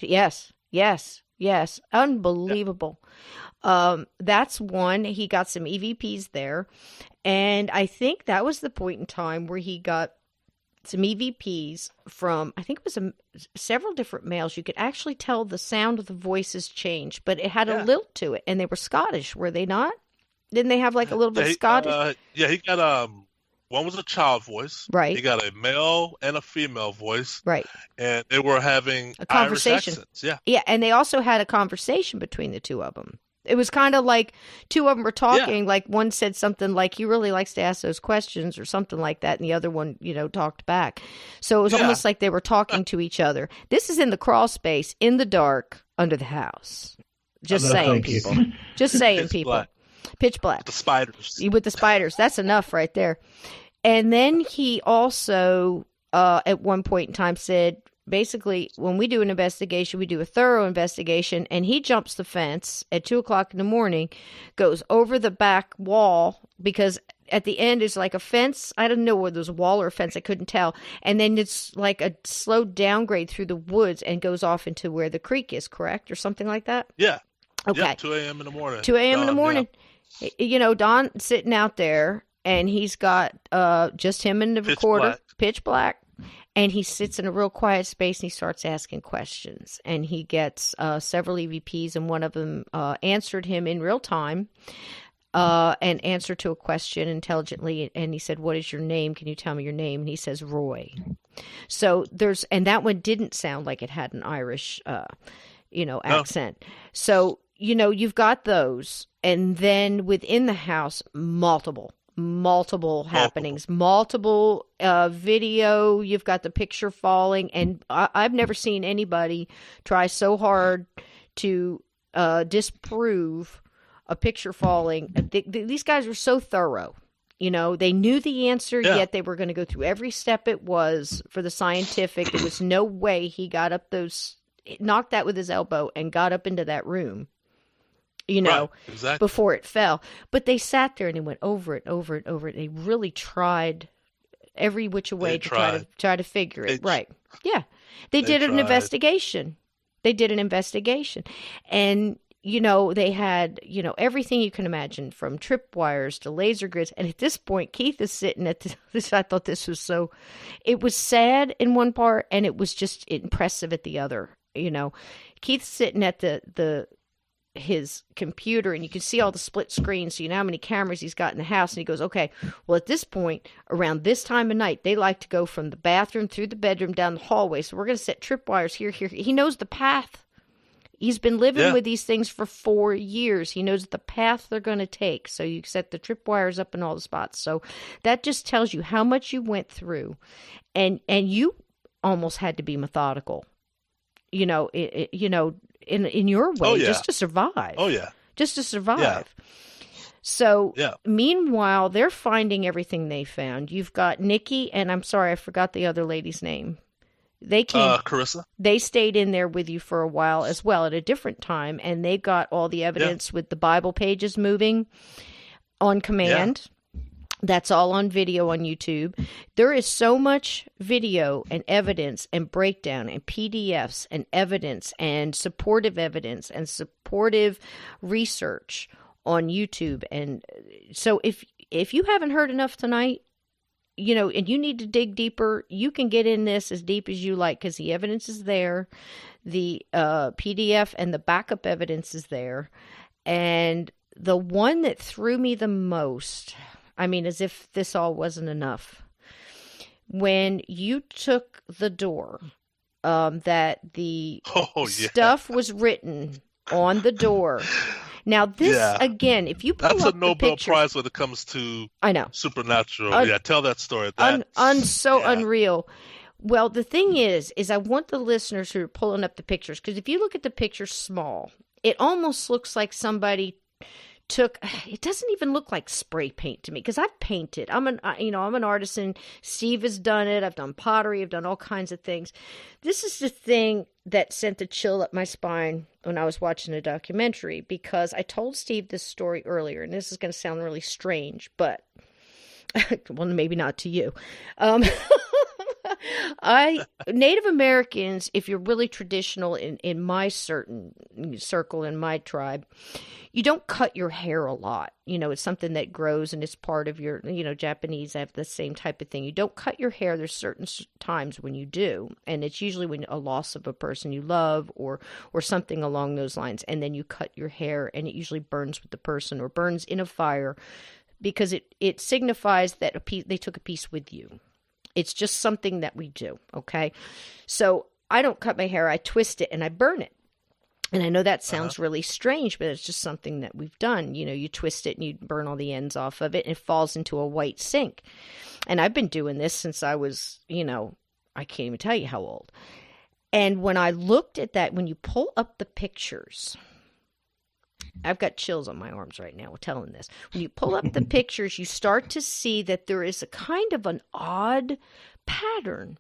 Yes. Unbelievable. That's one. He got some EVPs there. And I think that was the point in time where he got some EVPs from, I think it was several different males. You could actually tell the sound of the voices changed, but it had a lilt to it. And they were Scottish, were they not? Didn't they have like a little bit of Scottish? He got one was a child voice. Right. He got a male and a female voice. Right. And they were having a conversation. Irish accents. Yeah. Yeah, and they also had a conversation between the two of them. It was kind of like two of them were talking. Like one said something like, he really likes to ask those questions or something like that. And the other one, talked back. So it was almost like they were talking to each other. This is in the crawl space, in the dark, under the house. Just saying, people. Just saying, people. Black. Pitch black. With the spiders. With the spiders. That's enough right there. And then he also, at one point in time, said, basically, when we do an investigation, we do a thorough investigation, and he jumps the fence at 2:00 in the morning, goes over the back wall, because at the end is like a fence. I don't know whether there's a wall or a fence. I couldn't tell. And then it's like a slow downgrade through the woods and goes off into where the creek is, correct? Or something like that? Yeah. Okay. Yeah, 2 a.m. in the morning. 2 a.m. in the morning. Yeah. Don sitting out there, and he's got just him and the recorder, pitch black. And he sits in a real quiet space, and he starts asking questions. And he gets several EVPs, and one of them answered him in real time, and answered to a question intelligently. And he said, "What is your name? Can you tell me your name?" And he says, "Roy." So and that one didn't sound like it had an Irish, accent. No. So, you've got those. And then within the house, multiple happenings, multiple video. You've got the picture falling, and I've never seen anybody try so hard to disprove a picture falling. These guys were so thorough. They knew the answer, yet they were going to go through every step it was for the scientific. There was no way he got up knocked that with his elbow and got up into that room. Right, exactly. Before it fell. But they sat there and they went over it. They really tried every which way to try to figure it. Right. Yeah. They did an investigation. And, they had, everything you can imagine, from tripwires to laser grids. And at this point, Keith is sitting at this. I thought this was it was sad in one part, and it was just impressive at the other. Keith's sitting at his computer, and you can see all the split screens, so you know how many cameras he's got in the house. And he goes, okay, well, at this point, around this time of night, they like to go from the bathroom through the bedroom down the hallway, so we're going to set tripwires here. He knows the path. He's been living with these things for 4 years. He knows the path they're going to take, so you set the tripwires up in all the spots. So that just tells you how much you went through, and you almost had to be methodical, in your way, Oh yeah. just to survive. Oh yeah. Just to survive. Yeah. So, Yeah. meanwhile, they're finding everything they found. You've got Nikki, and I'm sorry, I forgot the other lady's name. Carissa. They stayed in there with you for a while as well at a different time, and they got all the evidence with the Bible pages moving on command. Yeah. That's all on video on YouTube. There is so much video and evidence and breakdown and PDFs and evidence and supportive research on YouTube. And so if you haven't heard enough tonight, and you need to dig deeper, you can get in this as deep as you like, because the evidence is there. The PDF and the backup evidence is there. And the one that threw me the most, I mean, as if this all wasn't enough, when you took the door, that the stuff was written on the door. Now, this, again, if you pull That's up a Nobel the pictures, Prize when it comes to I know. Supernatural. Tell that story. Unreal. Well, the thing is I want the listeners who are pulling up the pictures, because if you look at the pictures small, it almost looks like somebody it doesn't even look like spray paint to me, because I've painted. I'm an artisan. Steve has done it. I've done pottery. I've done all kinds of things. This is the thing that sent the chill up my spine when I was watching a documentary, because I told Steve this story earlier, and this is going to sound really strange, but well, maybe not to you. Native Americans, if you're really traditional in my certain circle, in my tribe, you don't cut your hair a lot. It's something that grows and it's part of your, Japanese have the same type of thing. You don't cut your hair. There's certain times when you do. And it's usually when a loss of a person you love or something along those lines. And then you cut your hair, and it usually burns with the person or burns in a fire, because it signifies that they took a piece with you. It's just something that we do, okay? So I don't cut my hair. I twist it and I burn it. And I know that sounds really strange, but it's just something that we've done. You twist it and you burn all the ends off of it, and it falls into a white sink. And I've been doing this since I was, I can't even tell you how old. And when I looked at that, when you pull up the pictures, I've got chills on my arms right now telling this. When you pull up the pictures, you start to see that there is a kind of an odd pattern.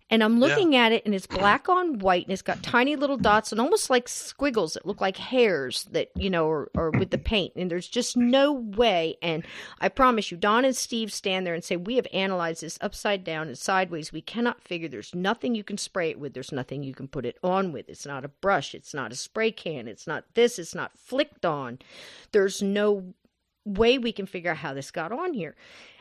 And I'm looking at it, and it's black on white, and it's got tiny little dots and almost like squiggles that look like hairs that, or with the paint. And there's just no way. And I promise you, Don and Steve stand there and say, we have analyzed this upside down and sideways. We cannot figure. There's nothing you can spray it with. There's nothing you can put it on with. It's not a brush. It's not a spray can. It's not this. It's not flicked on. There's no way we can figure out how this got on here.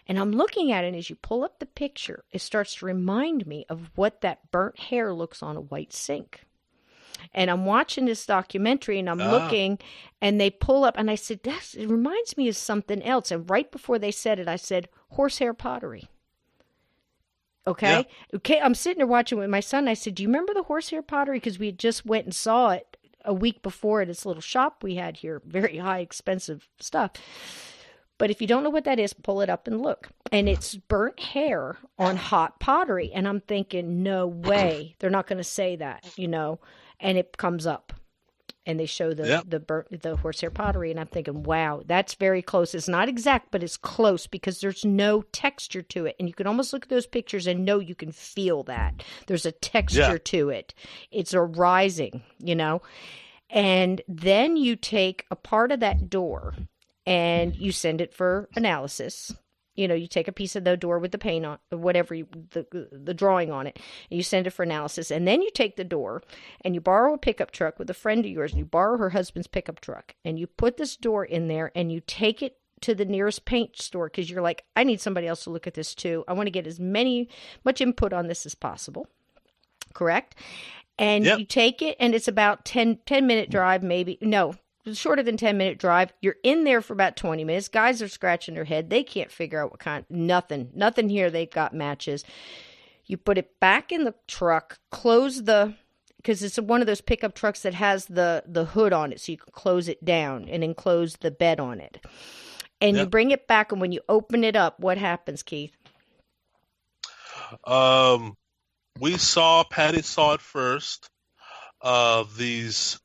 And I'm looking at it, and as you pull up the picture, it starts to remind me of what that burnt hair looks on a white sink. And I'm watching this documentary, and I'm looking, and they pull up, and I said, it reminds me of something else. And right before they said it, I said, horsehair pottery. Okay? Yeah. Okay, I'm sitting there watching with my son. I said, do you remember the horsehair pottery? Because we had just went and saw it a week before at this little shop we had here. Very high, expensive stuff. But if you don't know what that is, pull it up and look. And it's burnt hair on hot pottery. And I'm thinking, no way. They're not going to say that, And it comes up. And they show the horsehair pottery. And I'm thinking, wow, that's very close. It's not exact, but it's close, because there's no texture to it. And you can almost look at those pictures and know you can feel that. There's a texture to it. It's a rising, And then you take a part of that door, and you send it for analysis. You take a piece of the door with the paint on, whatever, the drawing on it, and you send it for analysis. And then you take the door, and you borrow a pickup truck with a friend of yours, and you borrow her husband's pickup truck, and you put this door in there, and you take it to the nearest paint store, because you're like, I need somebody else to look at this too. I want to get as much input on this as possible. Correct? And you take it, and it's about 10-minute drive, maybe. No, shorter than 10-minute drive. You're in there for about 20 minutes. Guys are scratching their head. They can't figure out what kind. Nothing here. They've got matches. You put it back in the truck, close because it's one of those pickup trucks that has the hood on it, so you can close it down and enclose the bed on it. And you bring it back, and when you open it up, what happens, Keith? Patty saw it first. These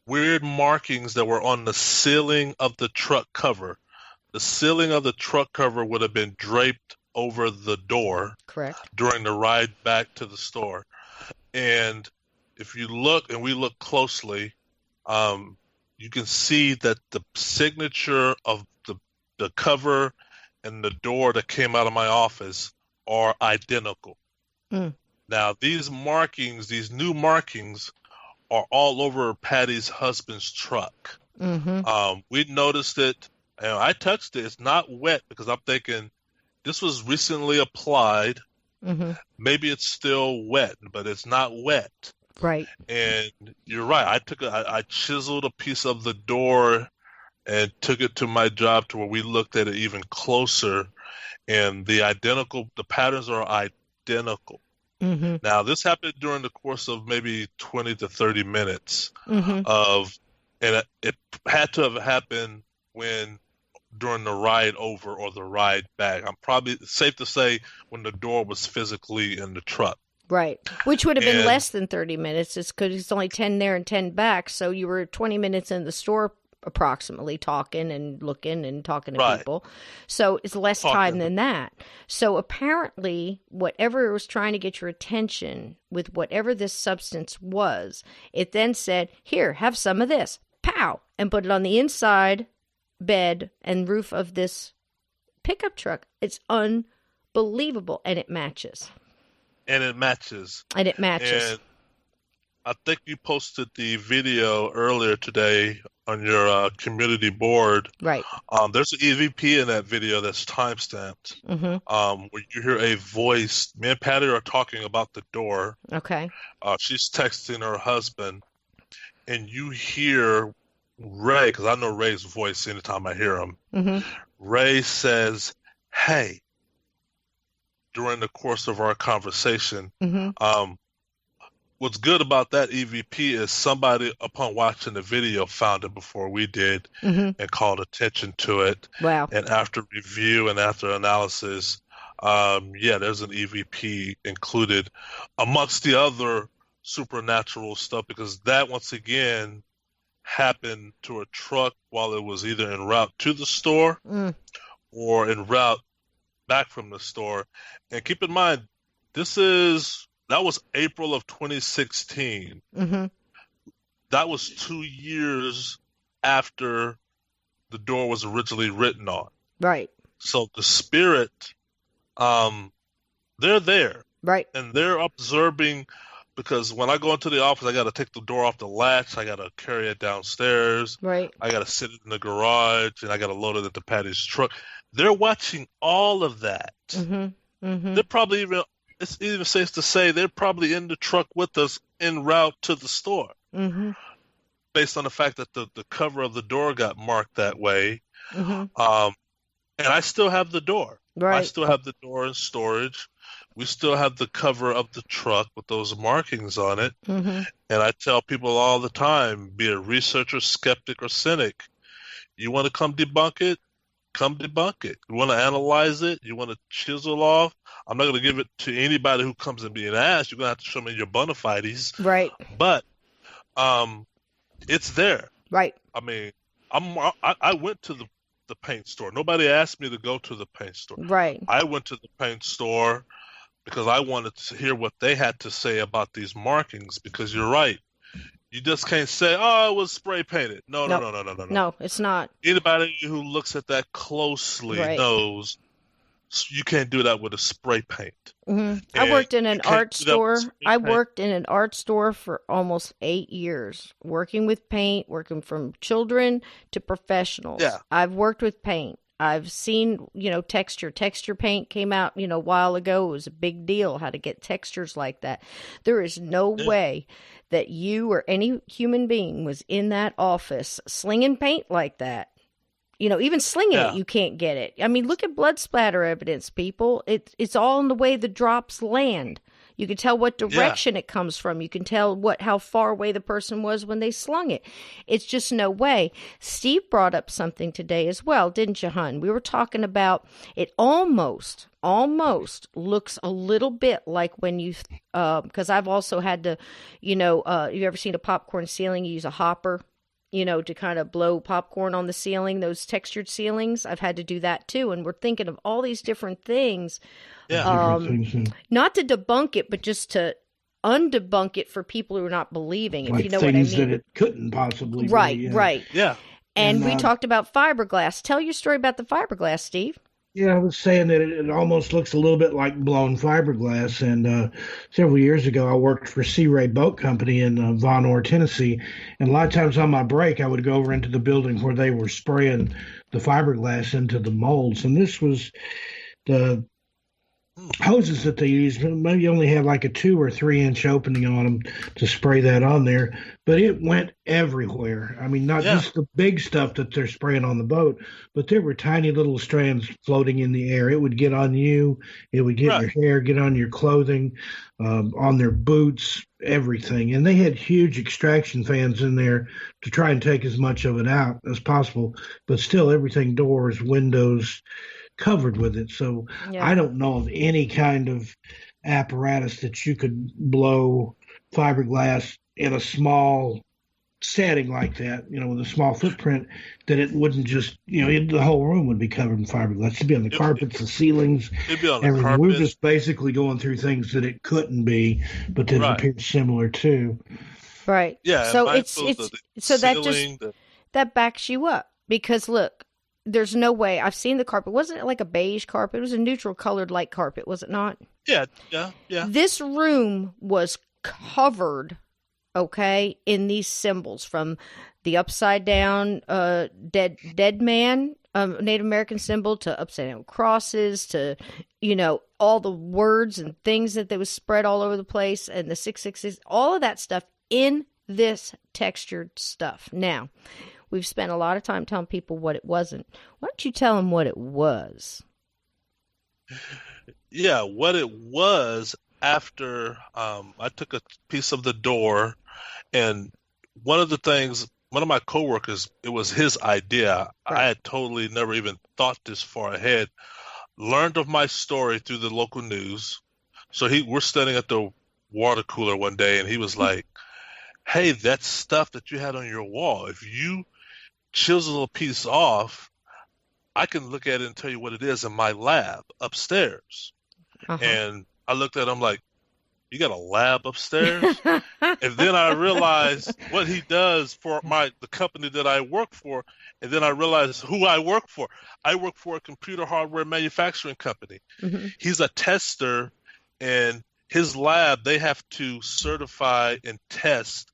weird markings that were on the ceiling of the truck cover. The ceiling of the truck cover would have been draped over the door Correct. during the ride back to the store. And if you look, and we look closely, you can see that the signature of the cover and the door that came out of my office are identical. Mm. Now, these new markings, are all over Patty's husband's truck. Mm-hmm. We noticed it, and I touched it. It's not wet because I'm thinking this was recently applied. Mm-hmm. Maybe it's still wet, but it's not wet. Right. And you're right. I chiseled a piece of the door and took it to my job to where we looked at it even closer, and the patterns are identical. Mm-hmm. Now, this happened during the course of maybe 20 to 30 minutes Mm-hmm. and it had to have happened during the ride over or the ride back. I'm probably safe to say when the door was physically in the truck. Right. Which would have been And less than 30 minutes. It's because it's only 10 there and 10 back. So you were 20 minutes in the store approximately talking and looking and talking to right, people. So it's less time talking. than that. So apparently, whatever was trying to get your attention with whatever this substance was, it then said, here, have some of this. Pow! And put it on the inside bed and roof of this pickup truck. It's unbelievable. And it matches. And it matches. And it matches. And I think you posted the video earlier today on your community board. Right. There's an EVP in that video that's timestamped. Mm-hmm. Where you hear a voice. Me and Patty are talking about the door. Okay. She's texting her husband, and you hear Ray, because I know Ray's voice anytime I hear him. Mm-hmm. Ray says, "Hey," during the course of our conversation. Mm-hmm. What's good about that EVP is somebody, upon watching the video, found it before we did Mm-hmm. and called attention to it. Wow. And after review and after analysis, there's an EVP included amongst the other supernatural stuff, because that, once again, happened to a truck while it was either en route to the store or en route back from the store. And keep in mind, that was April of 2016. Mm-hmm. That was 2 years after the door was originally written on. Right. So the spirit, they're there. Right. And they're observing, because when I go into the office, I got to take the door off the latch. I got to carry it downstairs. Right. I got to sit it in the garage, and I got to load it into Patty's truck. They're watching all of that. Mm-hmm. Mm-hmm. They're probably it's even safe to say they're probably in the truck with us en route to the store. Mm-hmm. Based on the fact that the cover of the door got marked that way. Mm-hmm. And I still have the door. Right. I still have the door in storage. We still have the cover of the truck with those markings on it. Mm-hmm. And I tell people all the time, be a researcher, skeptic, or cynic. You want to come debunk it? Come debunk it. You want to analyze it? You want to chisel off? I'm not going to give it to anybody who comes and being asked. You're going to have to show me your bona fides. Right. But it's there. Right. I mean, I went to the paint store. Nobody asked me to go to the paint store. Right. I went to the paint store because I wanted to hear what they had to say about these markings, because you're right. You just can't say, "Oh, it was spray painted." No. No, it's not. Anybody who looks at that closely knows you can't do that with a spray paint. Mm-hmm. I worked in an art store. I worked in an art store for almost 8 years, working with paint, working from children to professionals. Yeah. I've worked with paint. I've seen, texture. Texture paint came out, a while ago. It was a big deal how to get textures like that. There is no way that you or any human being was in that office slinging paint like that. Even slinging it, you can't get it. I mean, look at blood splatter evidence, people. It's all in the way the drops land. You can tell what Yeah. direction it comes from. You can tell how far away the person was when they slung it. It's just no way. Steve brought up something today as well, didn't you, hun? We were talking about it almost looks a little bit like when you because I've also had to, you ever seen a popcorn ceiling? You use a hopper, to kind of blow popcorn on the ceiling, those textured ceilings. I've had to do that too. And we're thinking of all these different things, Yeah. Different things, not to debunk it, but just to undebunk it for people who are not believing, if like you know what I things that mean. it couldn't possibly be. Right, Yeah. right. Yeah. And And we talked about fiberglass. Tell your story about the fiberglass, Steve. yeah, I was saying that it almost looks a little bit like blown fiberglass. And several years ago, I worked for Sea Ray Boat Company in Von Orr, Tennessee. And a lot of times on my break, I would go over into the building where they were spraying the fiberglass into the molds. And this was the hoses that they use maybe only have like a 2 or 3 inch opening on them to spray that on there, but it went everywhere. I mean, not Yeah. just the big stuff that they're spraying on the boat, but there were tiny little strands floating in the air. It would get on you, it would get in Right. your hair, get on your clothing, on their boots, everything. And they had huge extraction fans in there to try and take as much of it out as possible, but still everything, doors, windows, covered with it. So Yeah. I don't know of any kind of apparatus that you could blow fiberglass in a small setting like that, with a small footprint, that it wouldn't just, the whole room would be covered in fiberglass. It'd be on the It, carpets, the ceilings, it'd be on the everything. We were carpet. just basically going through things that it couldn't be, but that it Right. appeared similar to. Right. Yeah. So And it's the so that just ceiling, that backs you up, because look, there's no way. I've seen the carpet. Wasn't it like a beige carpet? It was a neutral colored light carpet, was it not? yeah. Yeah. Yeah. This room was covered, okay, in these symbols, from the upside down dead man Native American symbol, to upside down crosses, to all the words and things that was spread all over the place, and the 666, all of that stuff in this textured stuff. Now, we've spent a lot of time telling people what it wasn't. Why don't you tell them what it was? Yeah. What it was after I took a piece of the door, and one of my coworkers, it was his idea. I Right. had totally never even thought this far ahead. Learned of my story through the local news. So we're standing at the water cooler one day, and he was like, "Hey, that stuff that you had on your wall, if you chisel a piece off, I can look at it and tell you what it is in my lab upstairs." Uh-huh. And I looked at him like, "You got a lab upstairs?" And then I realized what he does for the company that I work for, and then I realized who I work for. I work for a computer hardware manufacturing company. Hmm. He's a tester, and his lab, they have to certify and test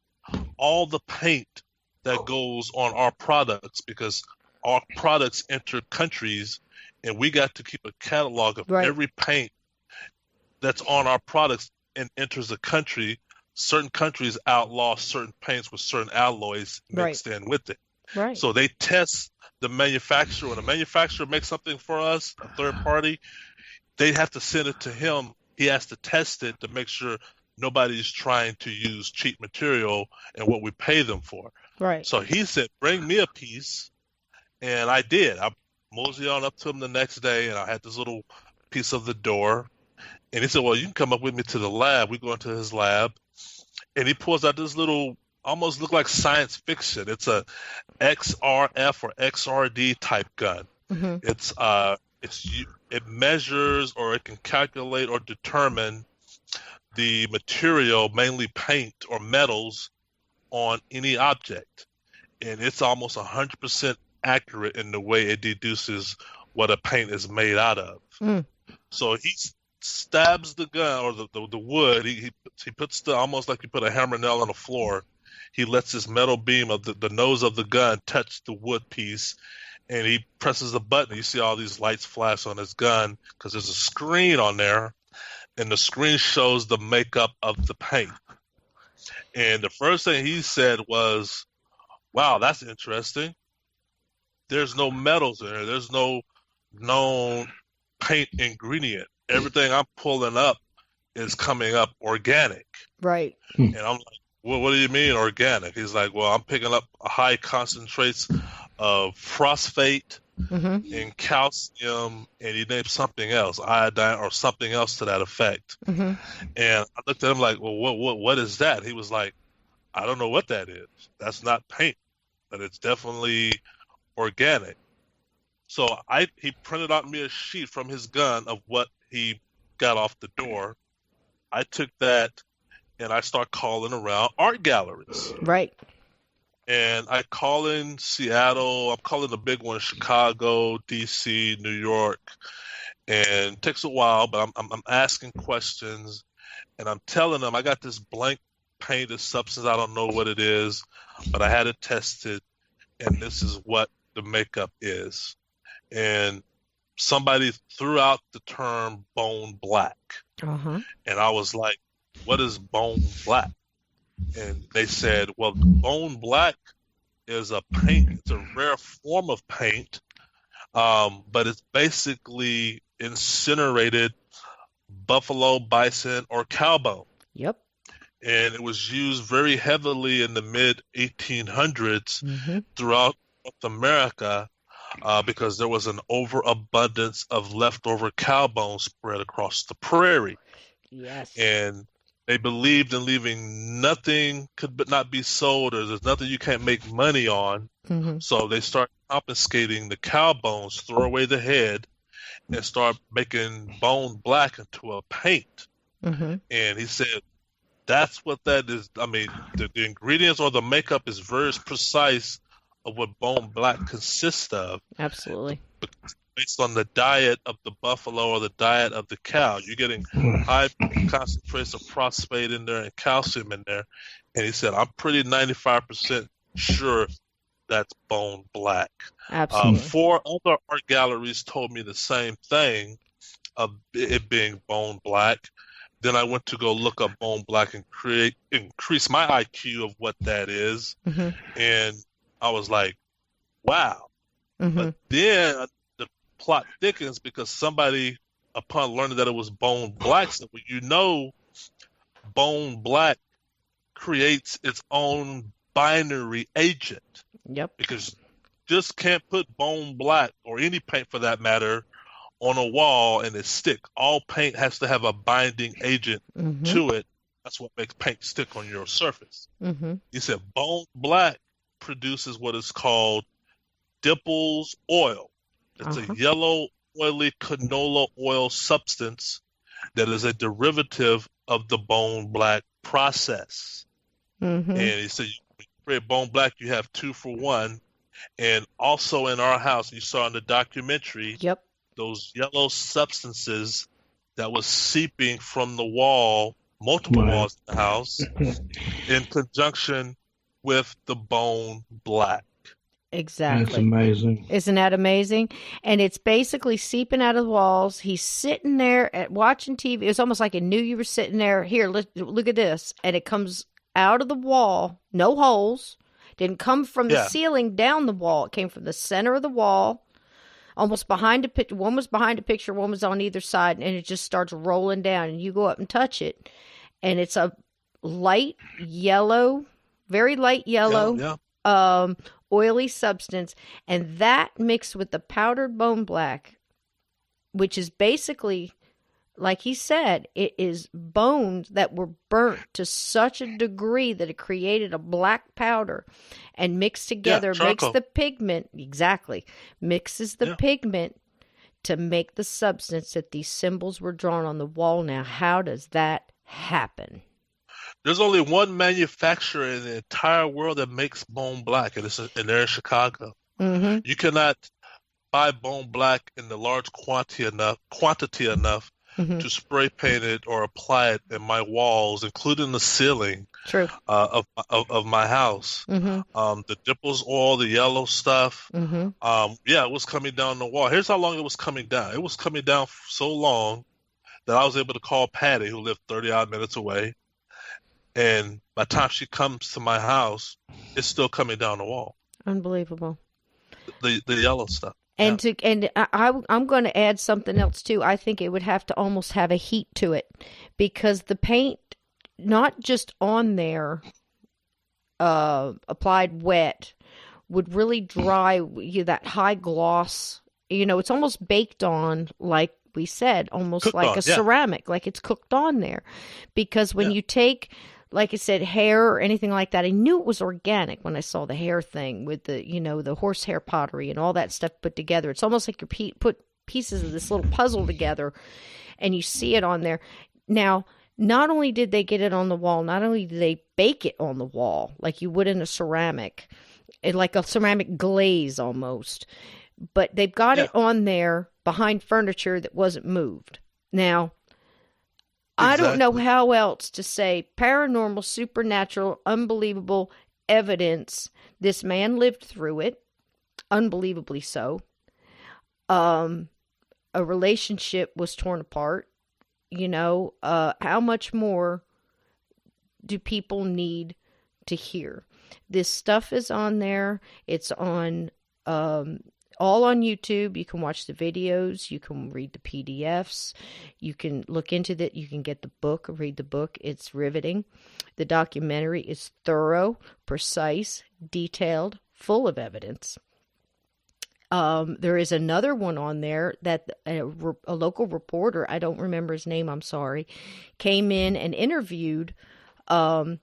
all the paint that goes on our products, because our products enter countries, and we got to keep a catalog of Right. every paint that's on our products and enters a country. Certain countries outlaw certain paints with certain alloys mixed in with it. Right. So they test the manufacturer. When a manufacturer makes something for us, a third party, they have to send it to him. He has to test it to make sure nobody's trying to use cheap material and what we pay them for. Right. So he said, "Bring me a piece," and I did. I moseyed on up to him the next day, and I had this little piece of the door. And he said, "Well, you can come up with me to the lab." We go into his lab, and he pulls out this little, almost look like science fiction. It's a XRF or XRD type gun. Hmm. It measures, or it can calculate or determine the material, mainly paint or metals, on any object, and it's almost 100% accurate in the way it deduces what a paint is made out of. Mm. So he stabs the gun, or the wood. He puts almost like you put a hammer nail on the floor. He lets this metal beam of the nose of the gun touch the wood piece, and he presses a button. You see all these lights flash on his gun because there's a screen on there, and the screen shows the makeup of the paint. And the first thing he said was, "Wow, that's interesting. There's no metals in there. There's no known paint ingredient. Everything I'm pulling up is coming up organic. Right. And I'm like, well, what do you mean organic? He's like, well, I'm picking up high concentrates of phosphate Mm-hmm. and calcium, and he named something else, iodine or something else to that effect. Mm-hmm. And I looked at him like, well, what is that? He was like, I don't know what that is. That's not paint, but it's definitely organic. So he printed out me a sheet from his gun of what he got off the door. I took that and I start calling around art galleries. Right. And I call in Seattle, I'm calling the big one, Chicago, DC, New York, and it takes a while, but I'm asking questions and I'm telling them I got this blank painted substance, I don't know what it is, but I had it tested, and this is what the makeup is. And somebody threw out the term bone black, Uh-huh. and I was like, "What is bone black?" And they said, "Well, bone black is a paint. It's a rare form of paint, but it's basically incinerated buffalo, bison, or cow bone." Yep. And it was used very heavily in the mid 1800s Mm-hmm. throughout North America because there was an overabundance of leftover cow bones spread across the prairie. Yes. And they believed in leaving nothing could but not be sold, or there's nothing you can't make money on. Mm-hmm. So they start confiscating the cow bones, throw away the head, and start making bone black into a paint. Mm-hmm. And he said, that's what that is. I mean, the ingredients or the makeup is very precise of what bone black consists of. Absolutely. Based on the diet of the buffalo or the diet of the cow. You're getting high concentrations of phosphate in there and calcium in there. And he said, I'm pretty 95% sure that's bone black. Absolutely. 4 other art galleries told me the same thing of it being bone black. Then I went to go look up bone black and increase my IQ of what that is. Mm-hmm. And I was like, wow. Mm-hmm. But then the plot thickens because somebody, upon learning that it was bone black, said, well, you know, bone black creates its own binary agent. Yep. Because you just can't put bone black, or any paint for that matter, on a wall and it stick. All paint has to have a binding agent Mm-hmm. to it. That's what makes paint stick on your surface. Mm-hmm. He said bone black produces what is called Dippel's oil. It's Uh-huh. a yellow, oily canola oil substance that is a derivative of the bone black process. Mm-hmm. And he said, when you create bone black, you have 2 for 1. And also in our house, you saw in the documentary, Yep. those yellow substances that was seeping from the wall, multiple Right. walls in the house, in conjunction with the bone black. That's Exactly. amazing. Isn't that amazing? And it's basically seeping out of the walls. He's sitting there watching TV. It's almost like he knew you were sitting there. Here, look at this. And it comes out of the wall, no holes. Didn't come from the Yeah. ceiling down the wall. It came from the center of the wall, almost behind a picture. One was behind a picture, one was on either side, and it just starts rolling down. And you go up and touch it, and it's a light yellow, very light yellow, Yeah. oily substance, and that mixed with the powdered bone black, which is basically, like he said, it is bones that were burnt to such a degree that it created a black powder, and mixed together makes charcoal. the pigment, exactly, mixes the Yeah. pigment to make the substance that these symbols were drawn on the wall. Now, how does that happen? There's only one manufacturer in the entire world that makes bone black, and they're in Chicago. Mm-hmm. You cannot buy bone black in the large quantity enough Mm-hmm. to spray paint it or apply it in my walls, including the ceiling True. of my house. Mm-hmm. The Dippel's oil, the yellow stuff. Mm-hmm. Yeah, it was coming down the wall. Here's how long it was coming down. It was coming down so long that I was able to call Patty, who lived 30 odd minutes away. And by the time she comes to my house, it's still coming down the wall. Unbelievable. The yellow stuff. And Yeah. I'm going to add something else too. I think it would have to almost have a heat to it, because the paint, not just on there, applied wet, would really dry you that high gloss. It's almost baked on, like we said, almost Cooked like on. a Yeah. ceramic, like it's cooked on there. Because when Yeah. you take, like I said, hair or anything like that, I knew it was organic when I saw the hair thing with the horsehair pottery and all that stuff put together. It's almost like you put pieces of this little puzzle together, and you see it on there. Now, not only did they get it on the wall, not only did they bake it on the wall like you would in a ceramic, like a ceramic glaze almost, but they've got Yeah. it on there behind furniture that wasn't moved. Now, I don't know Exactly. how else to say paranormal, supernatural, unbelievable evidence. This man lived through it, unbelievably so. A relationship was torn apart. How much more do people need to hear? This stuff is on there. It's on all on YouTube. You can watch the videos. You can read the PDFs. You can look into that. You can get the book, read the book. It's riveting. The documentary is thorough, precise, detailed, full of evidence. There is another one on there that a local reporter, I don't remember his name, I'm sorry, came in and interviewed, Don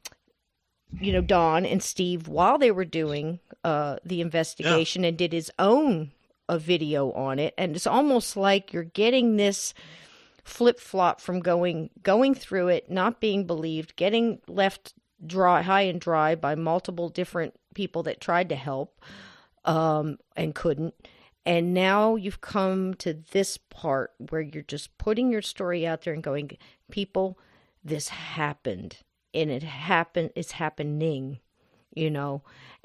and Steve while they were doing the Yeah. investigation, and did his own a video on it. And it's almost like you're getting this flip flop from going through it, not being believed, getting left dry, high and dry by multiple different people that tried to help, and couldn't. And now you've come to this part where you're just putting your story out there and going, people, this happened, and it's happening,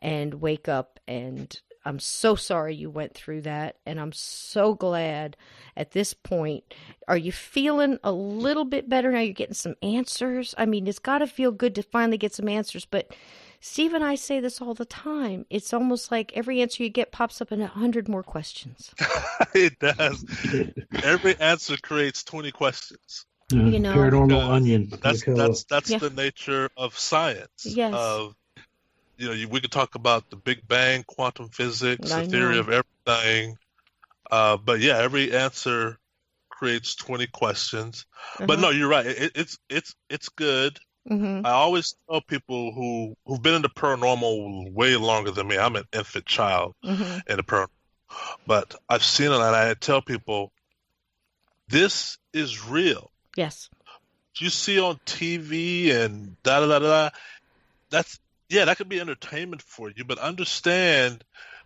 and wake up. And I'm so sorry you went through that. And I'm so glad at this point. Are you feeling a little bit better now? You're getting some answers. I mean, it's got to feel good to finally get some answers, but Steve and I say this all the time. It's almost like every answer you get pops up in 100 more questions. It does. Every answer creates 20 questions. Paranormal Because onion. that's Yeah. the nature of science. Yes. Of we could talk about the Big Bang, quantum physics, I the theory know. of everything. But yeah, every answer creates 20 questions. But no, you're right. It's good. Mm-hmm. I always tell people who've been into paranormal way longer than me. I'm an infant child Mm-hmm. in the paranormal, but I've seen it, and I tell people this is real. Yes. You see on TV and da da da da. That could be entertainment for you, but understand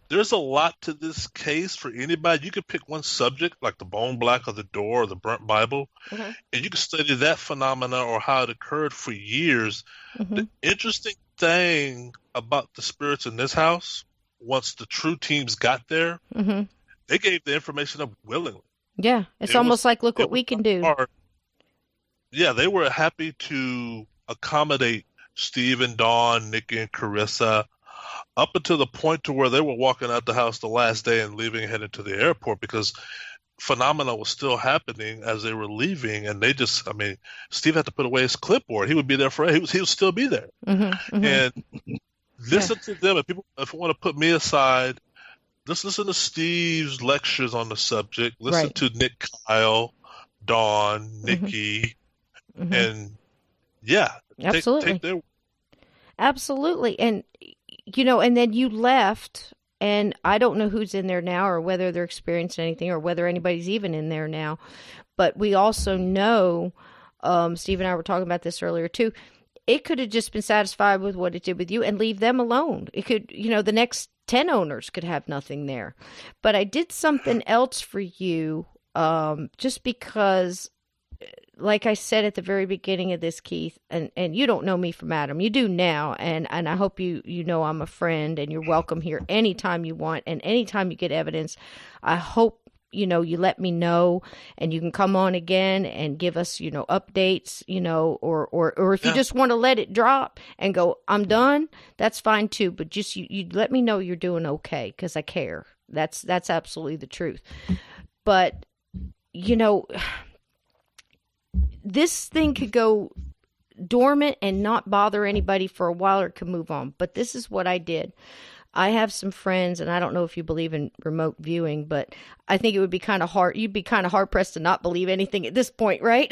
there's a lot to this case for anybody. You could pick one subject like the bone black of the door or the burnt Bible, Mm-hmm. and you can study that phenomena or how it occurred for years. Mm-hmm. The interesting thing about the spirits in this house, once the true teams got there, Mm-hmm. they gave the information up willingly. Yeah. It's It almost was like, look it what was we can not do. hard. Yeah, they were happy to accommodate Steve and Dawn, Nikki and Carissa, up until the point to where they were walking out the house the last day and leaving, heading to the airport, because phenomena was still happening as they were leaving, and Steve had to put away his clipboard. He would be there he would still be there. Mm-hmm. Mm-hmm. And listen to them. If you want to put me aside, just listen to Steve's lectures on the subject. Listen Right. to Nick, Kyle, Dawn, Mm-hmm. Nikki, Mm-hmm. and yeah, Absolutely. take their Absolutely. And, and then you left, and I don't know who's in there now or whether they're experiencing anything or whether anybody's even in there now. But we also know, Steve and I were talking about this earlier too, it could have just been satisfied with what it did with you and leave them alone. It could, the next 10 owners could have nothing there. But I did something else for you, just because, like I said at the very beginning of this, Keith, and you don't know me from Adam. You do now, and I hope you know I'm a friend, and you're welcome here anytime you want, and anytime you get evidence. I hope you let me know, and you can come on again and give us updates, or if you just want to let it drop and go, I'm done, that's fine too. But just you let me know you're doing okay, because I care. That's absolutely the truth. But, you know, this thing could go dormant and not bother anybody for a while, or it could move on. But this is what I did. I have some friends, and I don't know if you believe in remote viewing, but I think it would be kind of hard. You'd be kind of hard pressed to not believe anything at this point, right?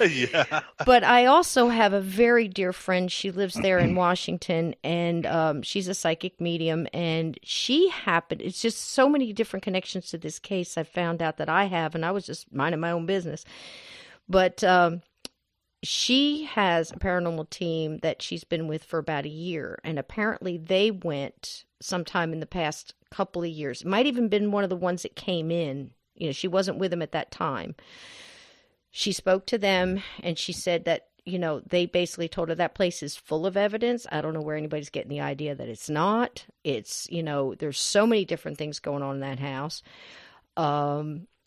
Yeah. But I also have a very dear friend. She lives there in Washington, and she's a psychic medium. And it's just so many different connections to this case I found out that I have, and I was just minding my own business. But she has a paranormal team that she's been with for about a year, and apparently they went sometime in the past couple of years. It might even been one of the ones that came in. You know, she wasn't with them at that time. She spoke to them, and she said that, you know, they basically told her that place is full of evidence. I don't know where anybody's getting the idea that it's not. It's, you know, there's so many different things going on in that house.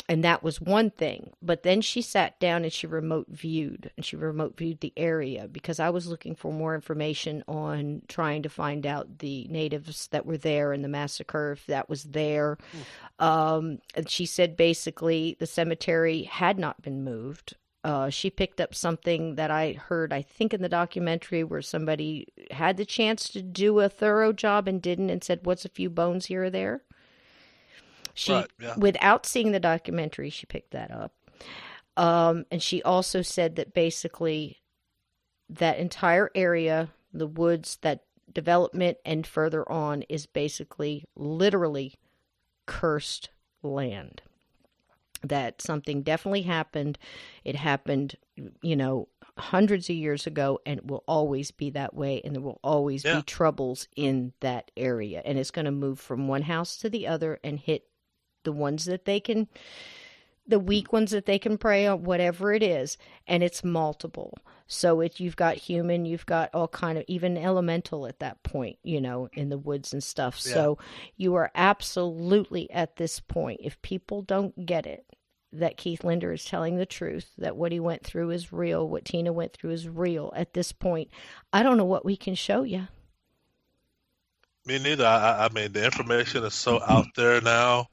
And that was one thing. But then she sat down and she remote viewed the area, because I was looking for more information on trying to find out the natives that were there and the massacre, if that was there. And she said basically the cemetery had not been moved. She picked up something that I heard, I think in the documentary, where somebody had the chance to do a thorough job and didn't, and said, what's a few bones here or there? She, without seeing the documentary, she picked that up. And she also said that basically that entire area, the woods, that development and further on is basically literally cursed land. That something definitely happened. It happened, you know, hundreds of years ago, and it will always be that way, and there will always be troubles in that area. And it's going to move from one house to the other and hit the ones that they can, the weak ones that they can prey on, whatever it is, and it's multiple. So you've got human, you've got all kind of, even elemental at that point, you know, in the woods and stuff. Yeah. So you are absolutely at this point, if people don't get it, that Keith Linder is telling the truth, that what he went through is real, what Tina went through is real. At this point, I don't know what we can show you. Me neither. I mean, the information is so out there now.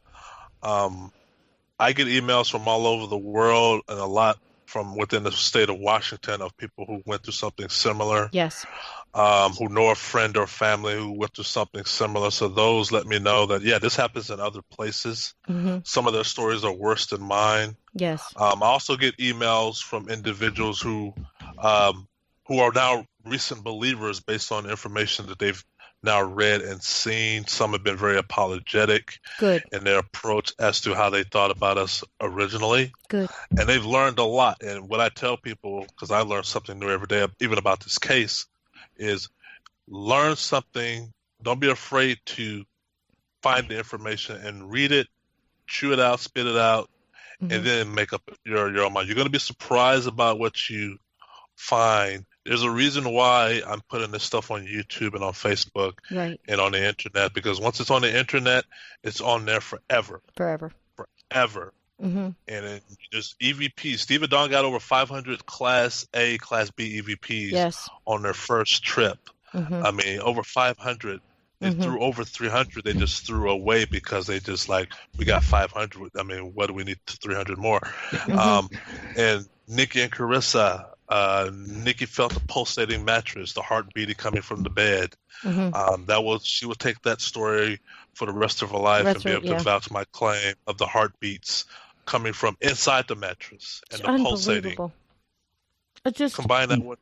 I get emails from all over the world, and a lot from within the state of Washington, of people who went through something similar. Yes. Who know a friend or family who went through something similar. So those let me know that, yeah, this happens in other places. Mm-hmm. Some of their stories are worse than mine. Yes. I also get emails from individuals who are now recent believers based on information that they've now read and seen. Some have been very apologetic in their approach as to how they thought about us originally. Good. And they've learned a lot. And what I tell people, because I learn something new every day, even about this case, is learn something. Don't be afraid to find the information and read it, chew it out, spit it out, mm-hmm. and then make up your own mind. You're going to be surprised about what you find. There's a reason why I'm putting this stuff on YouTube and on Facebook and on the internet, because once it's on the internet, it's on there forever. Forever. Mm-hmm. And there's EVPs. Steve and Don got over 500 Class A, Class B EVPs on their first trip. Mm-hmm. I mean, over 500. They mm-hmm. threw over 300. They just threw away because they just we got 500. I mean, what do we need 300 more? Mm-hmm. And Nikki and Carissa, Nikki felt a pulsating mattress, the heart beating coming from the bed. Mm-hmm. She would take that story for the rest of her life and be able to vouch my claim of the heartbeats coming from inside the mattress and the pulsating. Combine that with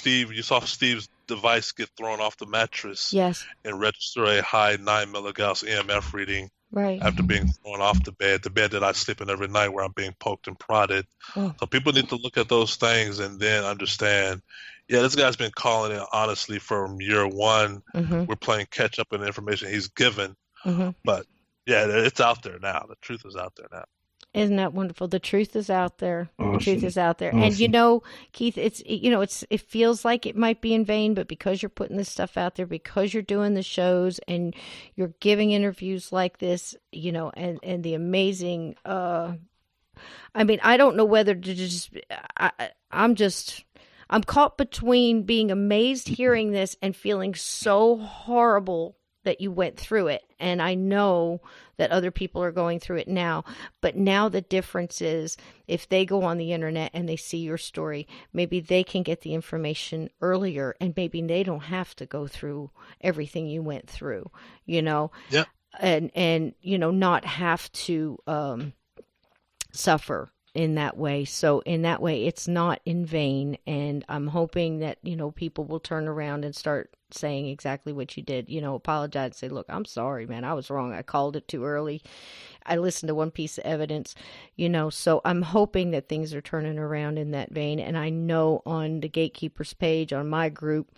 you saw Steve's device get thrown off the mattress and register a high 9 milligauss EMF reading after being thrown off the bed that I sleep in every night, where I'm being poked and prodded. So people need to look at those things and then understand, this guy's been calling it honestly from year one. Mm-hmm. We're playing catch up in the information he's given. Mm-hmm. But it's out there now. The truth is out there now. Isn't that wonderful? The truth is out there. Awesome. The truth is out there. Awesome. And you know, Keith, it feels like it might be in vain, but because you're putting this stuff out there, because you're doing the shows and you're giving interviews like this, and the amazing, I mean, I don't know whether to just, I'm caught between being amazed hearing this and feeling so horrible that you went through it, and I know that other people are going through it now. But now the difference is, if they go on the internet and they see your story, maybe they can get the information earlier, and maybe they don't have to go through everything you went through, you know, Yeah. and not have to suffer in that way. So in that way, it's not in vain. And I'm hoping that, people will turn around and start saying exactly what you did, apologize and say, look, I'm sorry, man, I was wrong. I called it too early. I listened to one piece of evidence, so I'm hoping that things are turning around in that vein. And I know on the Gatekeepers page, on my group,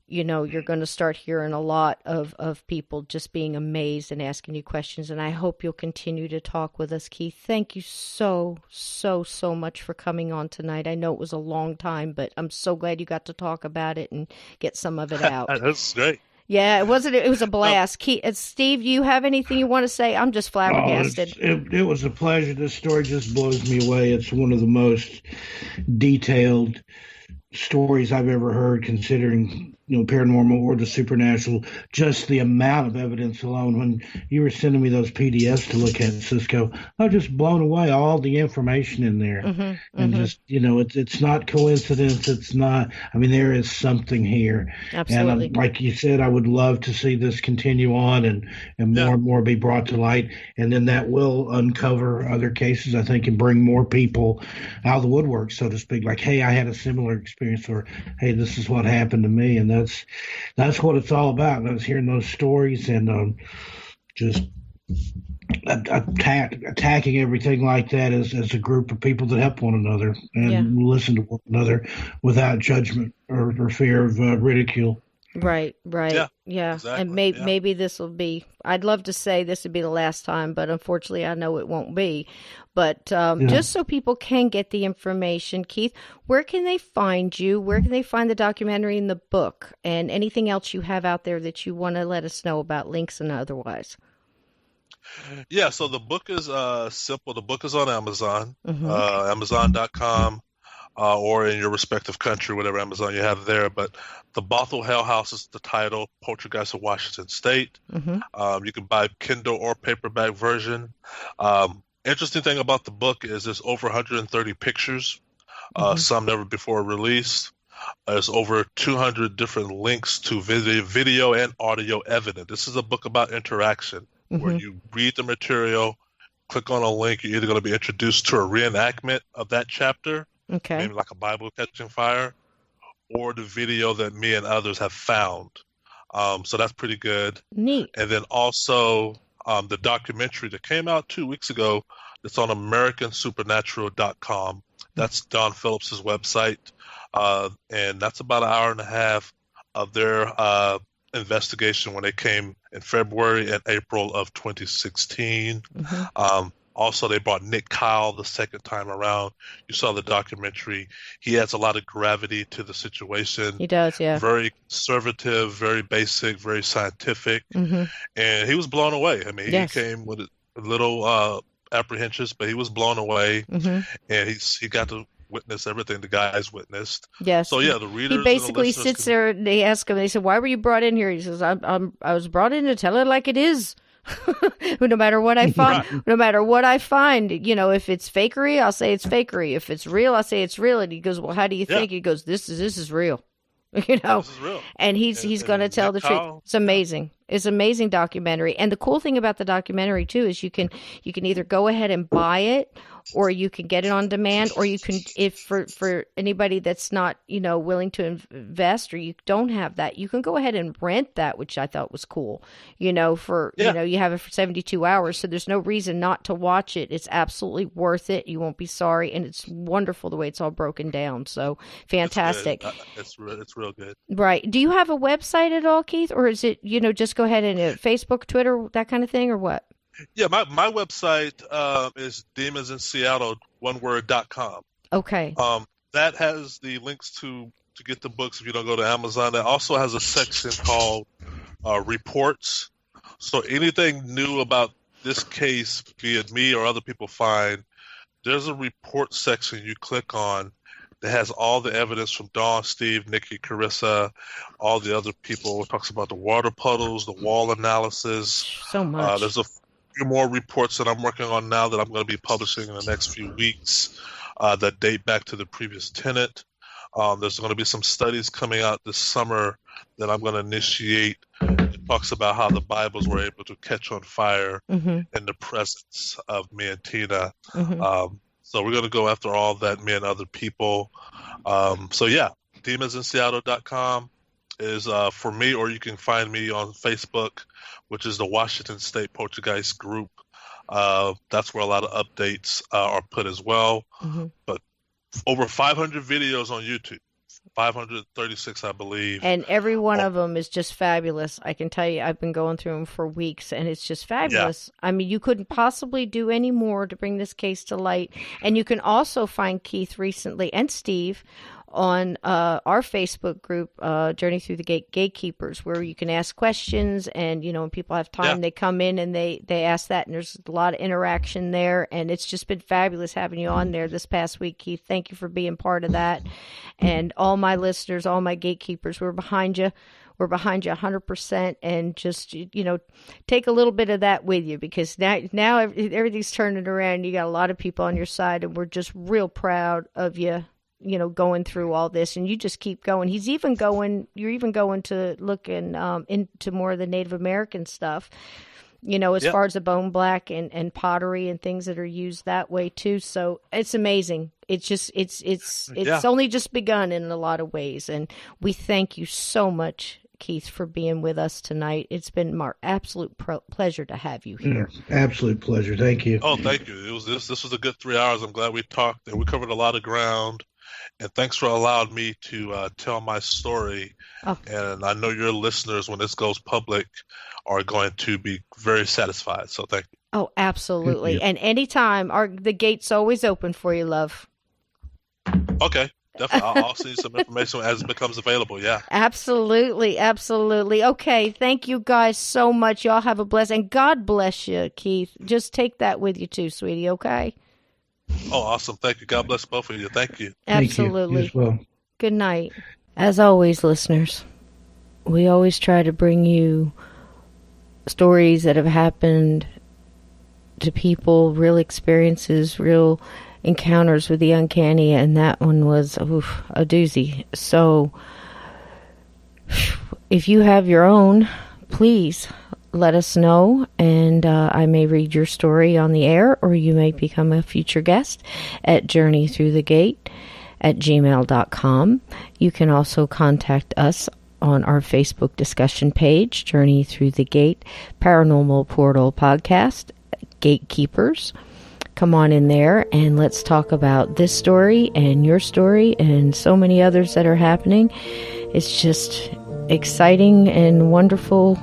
you're going to start hearing a lot of people just being amazed and asking you questions. And I hope you'll continue to talk with us, Keith. Thank you so, so, so much for coming on tonight. I know it was a long time, but I'm so glad you got to talk about it and get some of it out. That's great. Yeah, it was a blast. Steve, do you have anything you want to say? I'm just flabbergasted. It was a pleasure. This story just blows me away. It's one of the most detailed stories I've ever heard, considering paranormal or the supernatural. Just the amount of evidence alone. When you were sending me those PDFs to look at, Cisco, I was just blown away. All the information in there, and just it's not coincidence. It's not. I mean, there is something here. Absolutely. And like you said, I would love to see this continue on and more and more be brought to light, and then that will uncover other cases, I think, and bring more people out of the woodwork, so to speak. Like, hey, I had a similar experience, or hey, this is what happened to me, and that's what it's all about. And I was hearing those stories and just attacking everything like that as a group of people that help one another and listen to one another without judgment or fear of ridicule. Right. Yeah. Exactly. And maybe this will be, I'd love to say this would be the last time, but unfortunately I know it won't be. But just so people can get the information, Keith, where can they find you? Where can they find the documentary and the book, and anything else you have out there that you want to let us know about, links and otherwise? Yeah, so the book is simple. The book is on Amazon, Amazon.com. Or in your respective country, whatever Amazon you have there. But The Bothell Hell House is the title, Poltergeist of Washington State. You can buy Kindle or paperback version. Interesting thing about the book is there's over 130 pictures, some never before released. There's over 200 different links to video and audio evidence. This is a book about interaction, where you read the material, click on a link, you're either going to be introduced to a reenactment of that chapter, maybe like a Bible catching fire, or the video that me and others have found. So that's pretty good. Neat. And then also the documentary that came out 2 weeks ago, it's on AmericanSupernatural.com. That's Don Phillips's website. And that's about an hour and a half of their investigation when they came in February and April of 2016. Also, they brought Nick Kyle the second time around. You saw the documentary. He adds a lot of gravity to the situation. He does, yeah. Very conservative, very basic, very scientific. And he was blown away. I mean, he came with a little apprehensions, but he was blown away. And he got to witness everything the guys witnessed. Yes. So yeah, the readers. He basically sits there and they ask him. They said, "Why were you brought in here?" He says, "I was brought in to tell it like it is." No matter what I find, if it's fakery, I'll say it's fakery. If it's real, I'll say it's real. And he goes, "Well, how do you think?" He goes, "This is real." This is real. And he's going to tell the truth. It's amazing. It's an amazing documentary. And the cool thing about the documentary too is you can either go ahead and buy it, or you can get it on demand, or you can, if for anybody that's not, willing to invest, or you don't have that, you can go ahead and rent that, which I thought was cool. You have it for 72 hours, so there's no reason not to watch it. It's absolutely worth it. You won't be sorry, and it's wonderful the way it's all broken down. So fantastic. It's real good. Right. Do you have a website at all, Keith, or is it just go ahead and Facebook, Twitter, that kind of thing, or what? Yeah, my website is demonsinseattle.com. Okay. That has the links to get the books if you don't go to Amazon. That also has a section called reports. So anything new about this case, be it me or other people find, there's a report section you click on that has all the evidence from Dawn, Steve, Nikki, Carissa, all the other people. It talks about the water puddles, the wall analysis. So much. There's a few more reports that I'm working on now that I'm going to be publishing in the next few weeks that date back to the previous tenant. There's going to be some studies coming out this summer that I'm going to initiate. It talks about how the Bibles were able to catch on fire in the presence of me and Tina. So we're going to go after all that, me and other people. So yeah, demonsinseattle.com is for me, or you can find me on Facebook, which is the Washington State Poltergeist Group. That's where a lot of updates are put as well. But over 500 videos on YouTube. 536, I believe. And every one of them is just fabulous. I can tell you, I've been going through them for weeks, and it's just fabulous. Yeah. I mean, you couldn't possibly do any more to bring this case to light. And you can also find Keith recently, and Steve, on our Facebook group, Journey Through the Gatekeepers, where you can ask questions, and, when people have time, they come in and they ask that, and there's a lot of interaction there, and it's just been fabulous having you on there this past week, Keith. Thank you for being part of that. And all my listeners, all my gatekeepers, we're behind you. We're behind you 100%, and just, take a little bit of that with you, because now everything's turning around. You got a lot of people on your side, and we're just real proud of you. Going through all this, and you just keep going. You're even going to look into more of the Native American stuff, as far as the bone black and pottery and things that are used that way too. So it's amazing. It's just, it's only just begun in a lot of ways. And we thank you so much, Keith, for being with us tonight. It's been my absolute pleasure to have you here. Absolute pleasure. Thank you. Oh, thank you. This was a good 3 hours. I'm glad we talked, and we covered a lot of ground. And thanks for allowing me to tell my story. Oh. And I know your listeners, when this goes public, are going to be very satisfied. So thank you. Oh, absolutely. And anytime, the gate's always open for you, love. Okay. Definitely. I'll send you some information as it becomes available. Yeah. Absolutely. Absolutely. Okay. Thank you guys so much. Y'all have a blessing. And God bless you, Keith. Just take that with you too, sweetie. Okay. Oh, awesome. Thank you. God bless both of you. Thank you. Absolutely. Thank you as well. Good night. As always, listeners, we always try to bring you stories that have happened to people, real experiences, real encounters with the uncanny, and that one was a doozy. So if you have your own, please let us know, and I may read your story on the air, or you may become a future guest at journeythroughthegate@gmail.com. You can also contact us on our Facebook discussion page, Journey Through the Gate Paranormal Portal Podcast, Gatekeepers. Come on in there and let's talk about this story and your story and so many others that are happening. It's just exciting and wonderful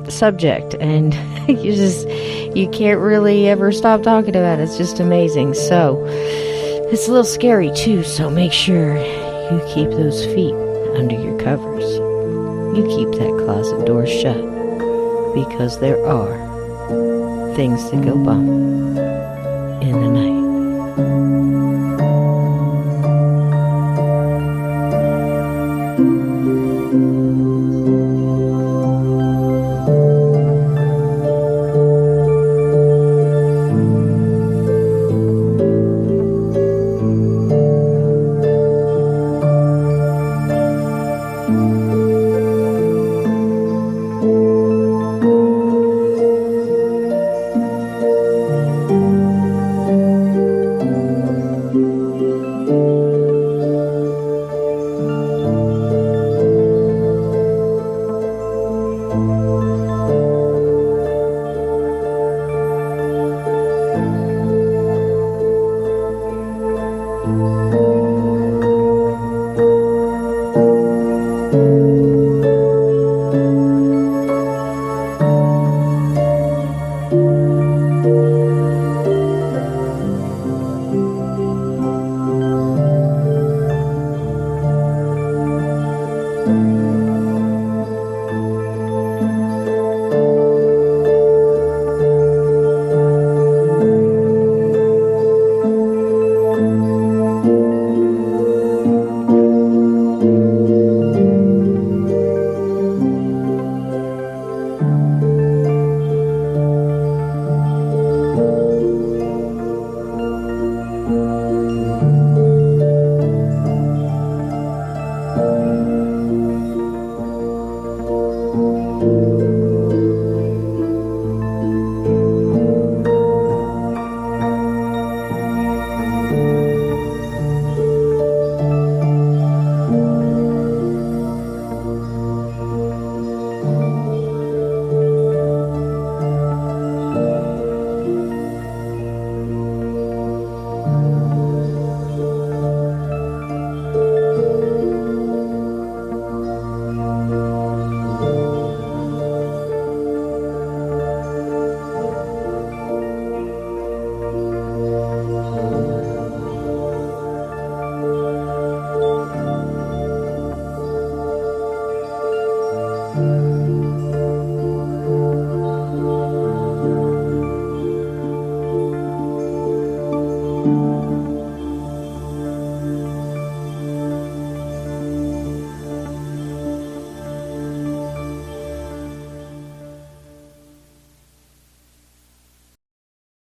subject, and you can't really ever stop talking about it. It's just amazing. So it's a little scary too, so make sure you keep those feet under your covers. You keep that closet door shut, because there are things that go bump.